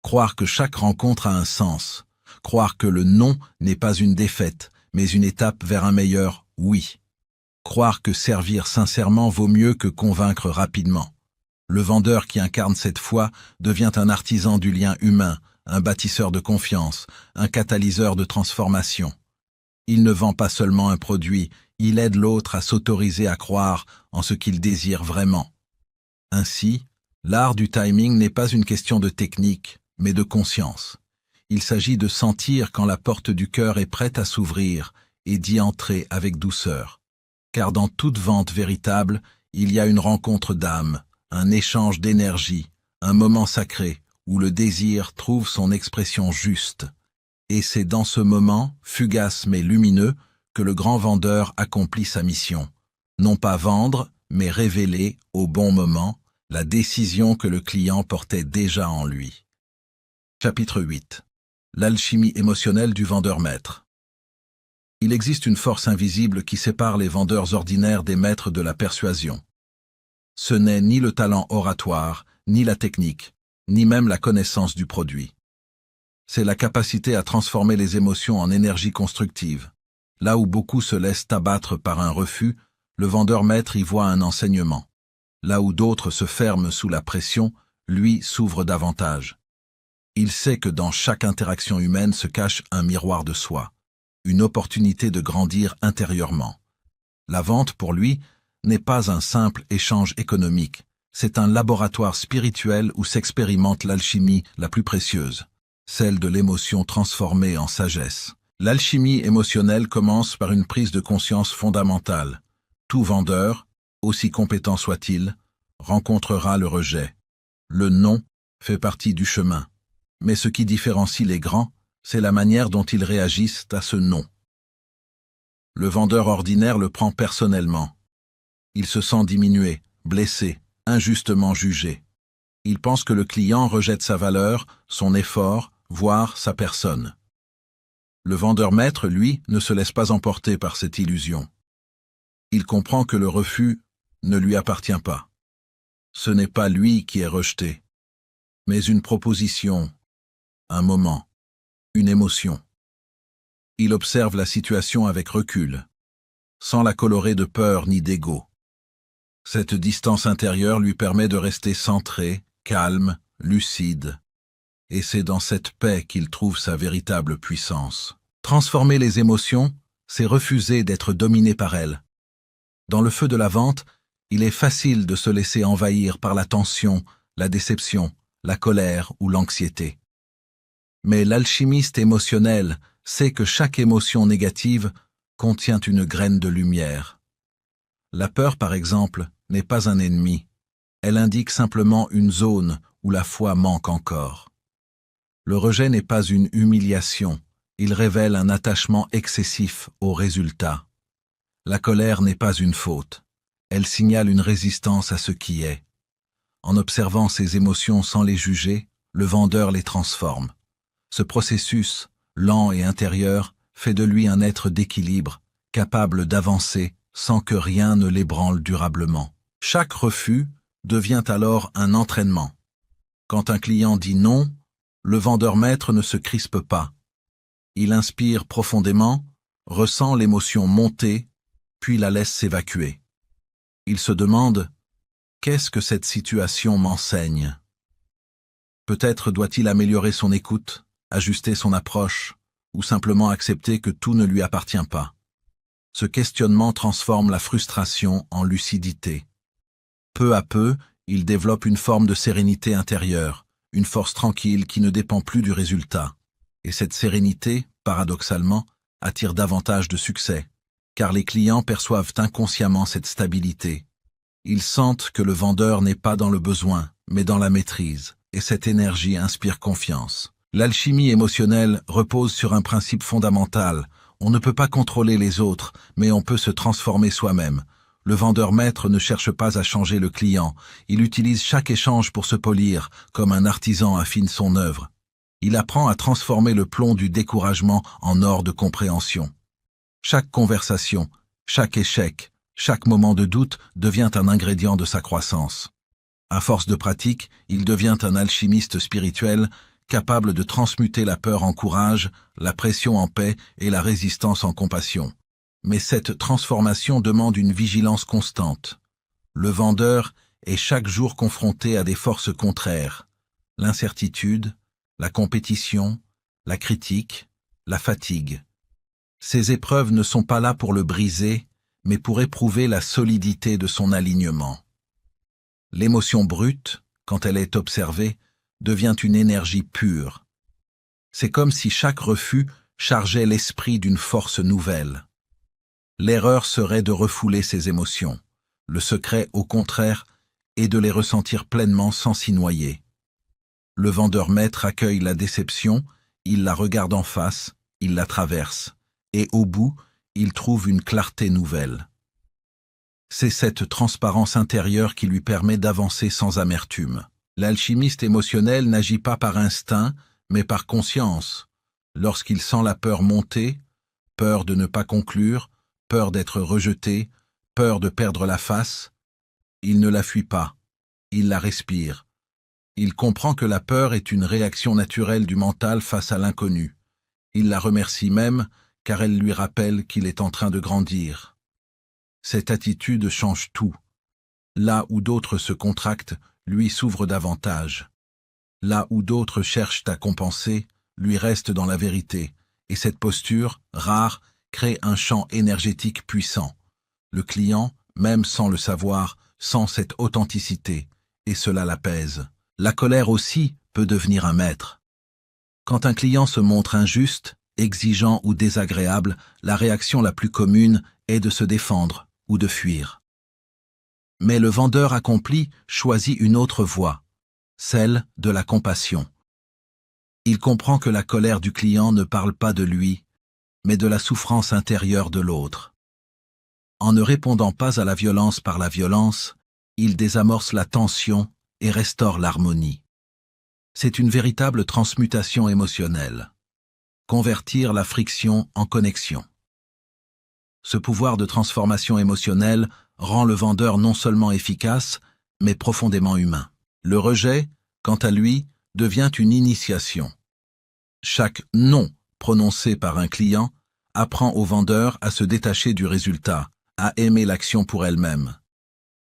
Croire que chaque rencontre a un sens. Croire que le non n'est pas une défaite, mais une étape vers un meilleur oui. Croire que servir sincèrement vaut mieux que convaincre rapidement. Le vendeur qui incarne cette foi devient un artisan du lien humain, un bâtisseur de confiance, un catalyseur de transformation. Il ne vend pas seulement un produit, il aide l'autre à s'autoriser à croire en ce qu'il désire vraiment. Ainsi, l'art du timing n'est pas une question de technique, mais de conscience. Il s'agit de sentir quand la porte du cœur est prête à s'ouvrir et d'y entrer avec douceur. Car dans toute vente véritable, il y a une rencontre d'âme, un échange d'énergie, un moment sacré où le désir trouve son expression juste. Et c'est dans ce moment, fugace mais lumineux, que le grand vendeur accomplit sa mission. Non pas vendre, mais révéler, au bon moment, la décision que le client portait déjà en lui. Chapitre 8. L'alchimie émotionnelle du vendeur maître. Il existe une force invisible qui sépare les vendeurs ordinaires des maîtres de la persuasion. Ce n'est ni le talent oratoire, ni la technique, ni même la connaissance du produit. C'est la capacité à transformer les émotions en énergie constructive. Là où beaucoup se laissent abattre par un refus, le vendeur maître y voit un enseignement. Là où d'autres se ferment sous la pression, lui s'ouvre davantage. Il sait que dans chaque interaction humaine se cache un miroir de soi, une opportunité de grandir intérieurement. La vente, pour lui, n'est pas un simple échange économique, c'est un laboratoire spirituel où s'expérimente l'alchimie la plus précieuse, celle de l'émotion transformée en sagesse. L'alchimie émotionnelle commence par une prise de conscience fondamentale. Tout vendeur, aussi compétent soit-il, rencontrera le rejet. Le non fait partie du chemin. Mais ce qui différencie les grands, c'est la manière dont ils réagissent à ce non. Le vendeur ordinaire le prend personnellement. Il se sent diminué, blessé, injustement jugé. Il pense que le client rejette sa valeur, son effort, voire sa personne. Le vendeur maître, lui, ne se laisse pas emporter par cette illusion. Il comprend que le refus ne lui appartient pas. Ce n'est pas lui qui est rejeté, mais une proposition, un moment, une émotion. Il observe la situation avec recul, sans la colorer de peur ni d'ego. Cette distance intérieure lui permet de rester centré, calme, lucide. Et c'est dans cette paix qu'il trouve sa véritable puissance. Transformer les émotions, c'est refuser d'être dominé par elles. Dans le feu de la vente, il est facile de se laisser envahir par la tension, la déception, la colère ou l'anxiété. Mais l'alchimiste émotionnel sait que chaque émotion négative contient une graine de lumière. La peur, par exemple, n'est pas un ennemi. Elle indique simplement une zone où la foi manque encore. Le rejet n'est pas une humiliation, il révèle un attachement excessif au résultat. La colère n'est pas une faute, elle signale une résistance à ce qui est. En observant ces émotions sans les juger, le vendeur les transforme. Ce processus, lent et intérieur, fait de lui un être d'équilibre, capable d'avancer sans que rien ne l'ébranle durablement. Chaque refus devient alors un entraînement. Quand un client dit non, le vendeur maître ne se crispe pas. Il inspire profondément, ressent l'émotion monter, puis la laisse s'évacuer. Il se demande « Qu'est-ce que cette situation m'enseigne ?» Peut-être doit-il améliorer son écoute, ajuster son approche, ou simplement accepter que tout ne lui appartient pas. Ce questionnement transforme la frustration en lucidité. Peu à peu, il développe une forme de sérénité intérieure, une force tranquille qui ne dépend plus du résultat. Et cette sérénité, paradoxalement, attire davantage de succès, car les clients perçoivent inconsciemment cette stabilité. Ils sentent que le vendeur n'est pas dans le besoin, mais dans la maîtrise, et cette énergie inspire confiance. L'alchimie émotionnelle repose sur un principe fondamental. On ne peut pas contrôler les autres, mais on peut se transformer soi-même. Le vendeur maître ne cherche pas à changer le client, il utilise chaque échange pour se polir, comme un artisan affine son œuvre. Il apprend à transformer le plomb du découragement en or de compréhension. Chaque conversation, chaque échec, chaque moment de doute devient un ingrédient de sa croissance. À force de pratique, il devient un alchimiste spirituel, capable de transmuter la peur en courage, la pression en paix et la résistance en compassion. Mais cette transformation demande une vigilance constante. Le vendeur est chaque jour confronté à des forces contraires. L'incertitude, la compétition, la critique, la fatigue. Ces épreuves ne sont pas là pour le briser, mais pour éprouver la solidité de son alignement. L'émotion brute, quand elle est observée, devient une énergie pure. C'est comme si chaque refus chargeait l'esprit d'une force nouvelle. L'erreur serait de refouler ces émotions. Le secret, au contraire, est de les ressentir pleinement sans s'y noyer. Le vendeur maître accueille la déception, il la regarde en face, il la traverse, et au bout, il trouve une clarté nouvelle. C'est cette transparence intérieure qui lui permet d'avancer sans amertume. L'alchimiste émotionnel n'agit pas par instinct, mais par conscience. Lorsqu'il sent la peur monter, peur de ne pas conclure, peur d'être rejeté, peur de perdre la face, il ne la fuit pas, il la respire. Il comprend que la peur est une réaction naturelle du mental face à l'inconnu. Il la remercie même, car elle lui rappelle qu'il est en train de grandir. Cette attitude change tout. Là où d'autres se contractent, lui s'ouvre davantage. Là où d'autres cherchent à compenser, lui reste dans la vérité, et cette posture, rare, crée un champ énergétique puissant. Le client, même sans le savoir, sent cette authenticité, et cela l'apaise. La colère aussi peut devenir un maître. Quand un client se montre injuste, exigeant ou désagréable, la réaction la plus commune est de se défendre ou de fuir. Mais le vendeur accompli choisit une autre voie, celle de la compassion. Il comprend que la colère du client ne parle pas de lui, mais de la souffrance intérieure de l'autre. En ne répondant pas à la violence par la violence, il désamorce la tension et restaure l'harmonie. C'est une véritable transmutation émotionnelle. Convertir la friction en connexion. Ce pouvoir de transformation émotionnelle rend le vendeur non seulement efficace, mais profondément humain. Le rejet, quant à lui, devient une initiation. Chaque « non » prononcé par un client apprend au vendeur à se détacher du résultat, à aimer l'action pour elle-même.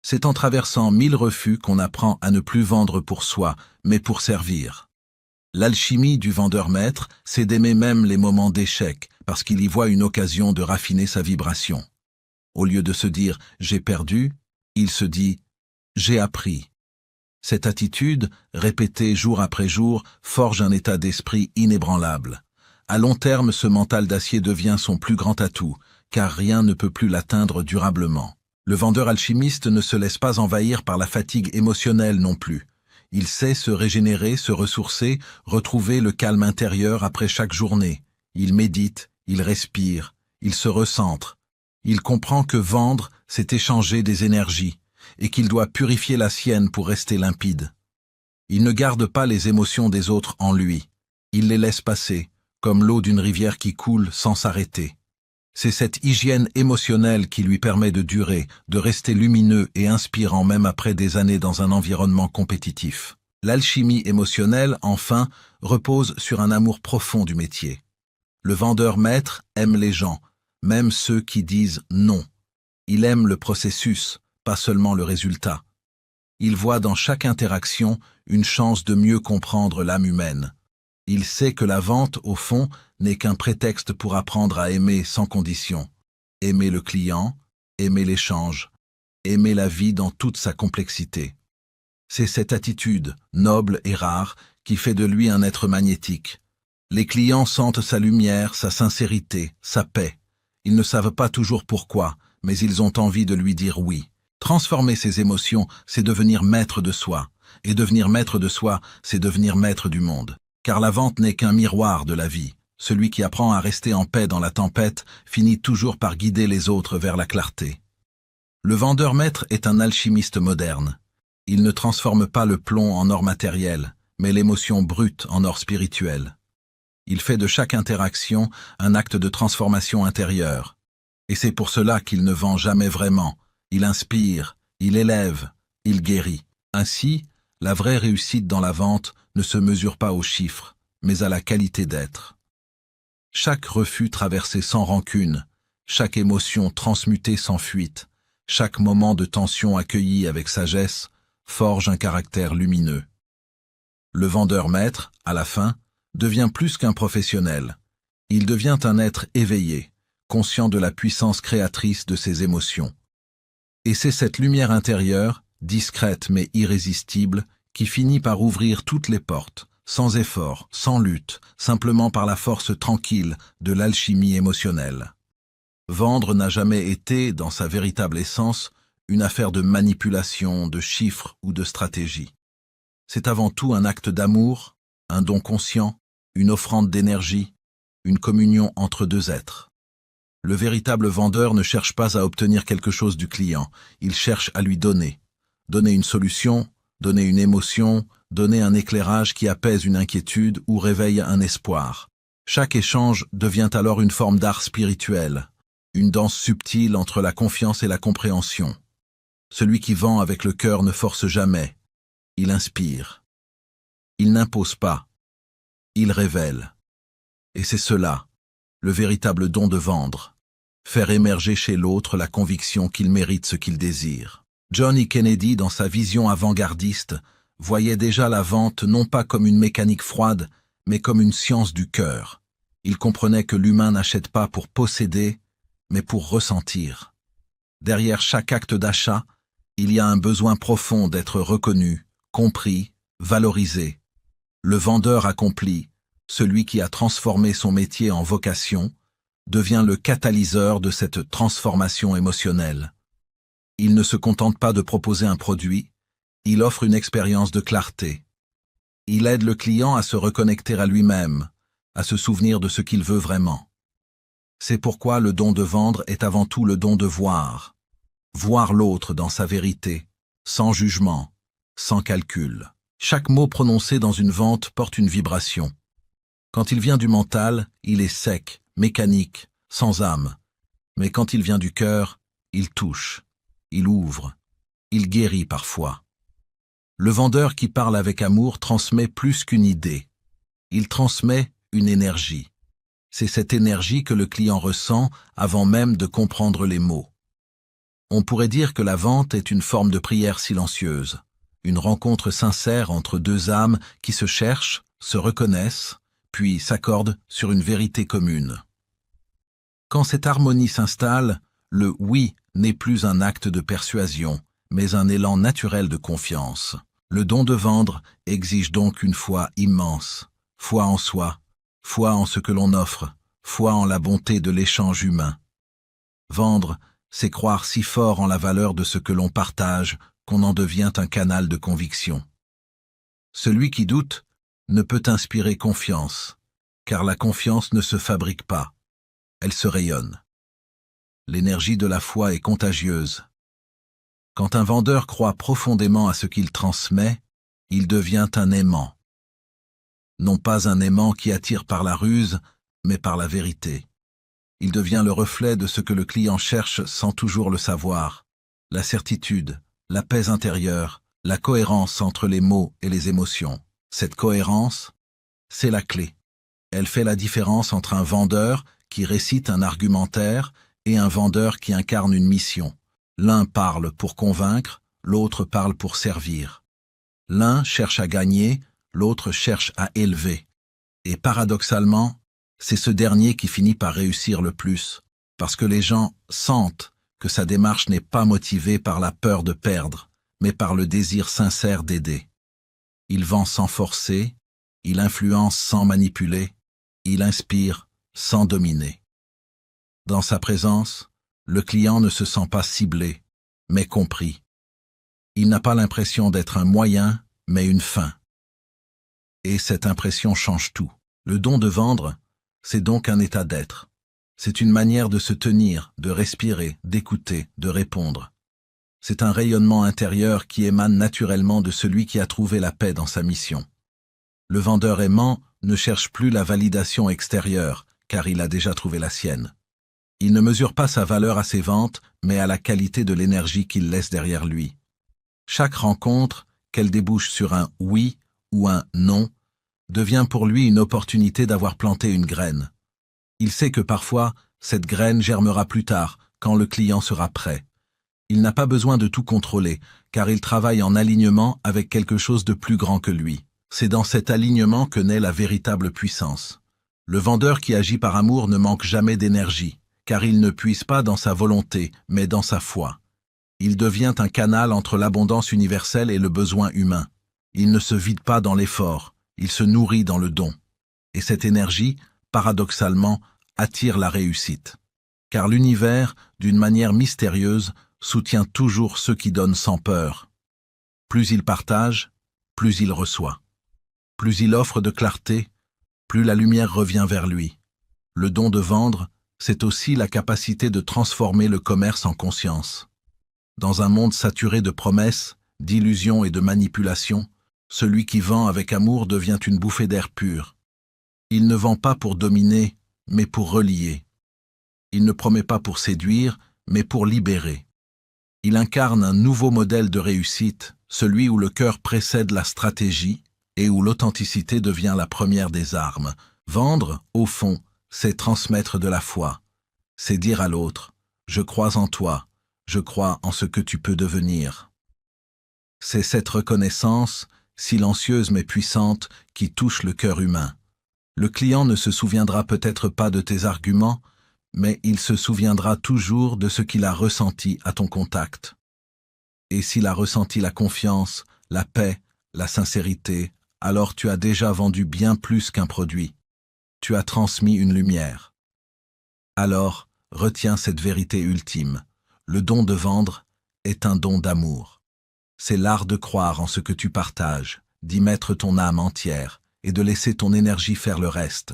C'est en traversant 1000 refus qu'on apprend à ne plus vendre pour soi, mais pour servir. L'alchimie du vendeur maître, c'est d'aimer même les moments d'échec, parce qu'il y voit une occasion de raffiner sa vibration. Au lieu de se dire « j'ai perdu », il se dit « j'ai appris ». Cette attitude, répétée jour après jour, forge un état d'esprit inébranlable. À long terme, ce mental d'acier devient son plus grand atout, car rien ne peut plus l'atteindre durablement. Le vendeur alchimiste ne se laisse pas envahir par la fatigue émotionnelle non plus. Il sait se régénérer, se ressourcer, retrouver le calme intérieur après chaque journée. Il médite, il respire, il se recentre. Il comprend que vendre, c'est échanger des énergies, et qu'il doit purifier la sienne pour rester limpide. Il ne garde pas les émotions des autres en lui. Il les laisse passer, comme l'eau d'une rivière qui coule sans s'arrêter. C'est cette hygiène émotionnelle qui lui permet de durer, de rester lumineux et inspirant même après des années dans un environnement compétitif. L'alchimie émotionnelle, enfin, repose sur un amour profond du métier. Le vendeur maître aime les gens, même ceux qui disent non. Il aime le processus, pas seulement le résultat. Il voit dans chaque interaction une chance de mieux comprendre l'âme humaine. Il sait que la vente, au fond, n'est qu'un prétexte pour apprendre à aimer sans condition. Aimer le client, aimer l'échange, aimer la vie dans toute sa complexité. C'est cette attitude, noble et rare, qui fait de lui un être magnétique. Les clients sentent sa lumière, sa sincérité, sa paix. Ils ne savent pas toujours pourquoi, mais ils ont envie de lui dire oui. Transformer ses émotions, c'est devenir maître de soi. Et devenir maître de soi, c'est devenir maître du monde. Car la vente n'est qu'un miroir de la vie. Celui qui apprend à rester en paix dans la tempête finit toujours par guider les autres vers la clarté. Le vendeur maître est un alchimiste moderne. Il ne transforme pas le plomb en or matériel, mais l'émotion brute en or spirituel. Il fait de chaque interaction un acte de transformation intérieure. Et c'est pour cela qu'il ne vend jamais vraiment. Il inspire, il élève, il guérit. Ainsi, la vraie réussite dans la vente ne se mesure pas aux chiffres, mais à la qualité d'être. Chaque refus traversé sans rancune, chaque émotion transmutée sans fuite, chaque moment de tension accueilli avec sagesse, forge un caractère lumineux. Le vendeur maître, à la fin, devient plus qu'un professionnel. Il devient un être éveillé, conscient de la puissance créatrice de ses émotions. Et c'est cette lumière intérieure, discrète mais irrésistible, qui finit par ouvrir toutes les portes, sans effort, sans lutte, simplement par la force tranquille de l'alchimie émotionnelle. Vendre n'a jamais été, dans sa véritable essence, une affaire de manipulation, de chiffres ou de stratégie. C'est avant tout un acte d'amour, un don conscient, une offrande d'énergie, une communion entre deux êtres. Le véritable vendeur ne cherche pas à obtenir quelque chose du client, il cherche à lui donner. Donner une solution, donner une émotion, donner un éclairage qui apaise une inquiétude ou réveille un espoir. Chaque échange devient alors une forme d'art spirituel, une danse subtile entre la confiance et la compréhension. Celui qui vend avec le cœur ne force jamais, il inspire. Il n'impose pas, il révèle. Et c'est cela, le véritable don de vendre, faire émerger chez l'autre la conviction qu'il mérite ce qu'il désire. John E. Kennedy, dans sa vision avant-gardiste, voyait déjà la vente non pas comme une mécanique froide, mais comme une science du cœur. Il comprenait que l'humain n'achète pas pour posséder, mais pour ressentir. Derrière chaque acte d'achat, il y a un besoin profond d'être reconnu, compris, valorisé. Le vendeur accompli, celui qui a transformé son métier en vocation, devient le catalyseur de cette transformation émotionnelle. Il ne se contente pas de proposer un produit, il offre une expérience de clarté. Il aide le client à se reconnecter à lui-même, à se souvenir de ce qu'il veut vraiment. C'est pourquoi le don de vendre est avant tout le don de voir. Voir l'autre dans sa vérité, sans jugement, sans calcul. Chaque mot prononcé dans une vente porte une vibration. Quand il vient du mental, il est sec, mécanique, sans âme. Mais quand il vient du cœur, il touche, il ouvre, il guérit parfois. Le vendeur qui parle avec amour transmet plus qu'une idée. Il transmet une énergie. C'est cette énergie que le client ressent avant même de comprendre les mots. On pourrait dire que la vente est une forme de prière silencieuse, une rencontre sincère entre deux âmes qui se cherchent, se reconnaissent, puis s'accordent sur une vérité commune. Quand cette harmonie s'installe, le « oui » n'est plus un acte de persuasion, mais un élan naturel de confiance. Le don de vendre exige donc une foi immense, foi en soi, foi en ce que l'on offre, foi en la bonté de l'échange humain. Vendre, c'est croire si fort en la valeur de ce que l'on partage qu'on en devient un canal de conviction. Celui qui doute ne peut inspirer confiance, car la confiance ne se fabrique pas, elle se rayonne. L'énergie de la foi est contagieuse. Quand un vendeur croit profondément à ce qu'il transmet, il devient un aimant. Non pas un aimant qui attire par la ruse, mais par la vérité. Il devient le reflet de ce que le client cherche sans toujours le savoir, la certitude, la paix intérieure, la cohérence entre les mots et les émotions. Cette cohérence, c'est la clé. Elle fait la différence entre un vendeur qui récite un argumentaire et un vendeur qui incarne une mission. L'un parle pour convaincre, l'autre parle pour servir. L'un cherche à gagner, l'autre cherche à élever. Et paradoxalement, c'est ce dernier qui finit par réussir le plus, parce que les gens sentent que sa démarche n'est pas motivée par la peur de perdre, mais par le désir sincère d'aider. Il vend sans forcer, il influence sans manipuler, il inspire sans dominer. Dans sa présence, le client ne se sent pas ciblé, mais compris. Il n'a pas l'impression d'être un moyen, mais une fin. Et cette impression change tout. Le don de vendre, c'est donc un état d'être. C'est une manière de se tenir, de respirer, d'écouter, de répondre. C'est un rayonnement intérieur qui émane naturellement de celui qui a trouvé la paix dans sa mission. Le vendeur aimant ne cherche plus la validation extérieure, car il a déjà trouvé la sienne. Il ne mesure pas sa valeur à ses ventes, mais à la qualité de l'énergie qu'il laisse derrière lui. Chaque rencontre, qu'elle débouche sur un « oui » ou un « non », devient pour lui une opportunité d'avoir planté une graine. Il sait que parfois, cette graine germera plus tard, quand le client sera prêt. Il n'a pas besoin de tout contrôler, car il travaille en alignement avec quelque chose de plus grand que lui. C'est dans cet alignement que naît la véritable puissance. Le vendeur qui agit par amour ne manque jamais d'énergie, car il ne puise pas dans sa volonté, mais dans sa foi. Il devient un canal entre l'abondance universelle et le besoin humain. Il ne se vide pas dans l'effort, il se nourrit dans le don. Et cette énergie, paradoxalement, attire la réussite. Car l'univers, d'une manière mystérieuse, soutient toujours ceux qui donnent sans peur. Plus il partage, plus il reçoit. Plus il offre de clarté, plus la lumière revient vers lui. Le don de vendre, c'est aussi la capacité de transformer le commerce en conscience. Dans un monde saturé de promesses, d'illusions et de manipulations, celui qui vend avec amour devient une bouffée d'air pur. Il ne vend pas pour dominer, mais pour relier. Il ne promet pas pour séduire, mais pour libérer. Il incarne un nouveau modèle de réussite, celui où le cœur précède la stratégie et où l'authenticité devient la première des armes. Vendre, au fond, c'est transmettre de la foi. C'est dire à l'autre « Je crois en toi, je crois en ce que tu peux devenir ». C'est cette reconnaissance, silencieuse mais puissante, qui touche le cœur humain. Le client ne se souviendra peut-être pas de tes arguments, mais il se souviendra toujours de ce qu'il a ressenti à ton contact. Et s'il a ressenti la confiance, la paix, la sincérité, alors tu as déjà vendu bien plus qu'un produit. Tu as transmis une lumière. Alors, retiens cette vérité ultime. Le don de vendre est un don d'amour. C'est l'art de croire en ce que tu partages, d'y mettre ton âme entière et de laisser ton énergie faire le reste.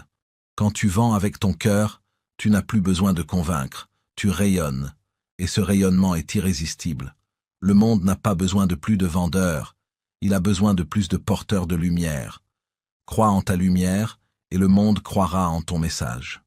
Quand tu vends avec ton cœur, tu n'as plus besoin de convaincre, tu rayonnes, et ce rayonnement est irrésistible. Le monde n'a pas besoin de plus de vendeurs, il a besoin de plus de porteurs de lumière. Crois en ta lumière, et le monde croira en ton message.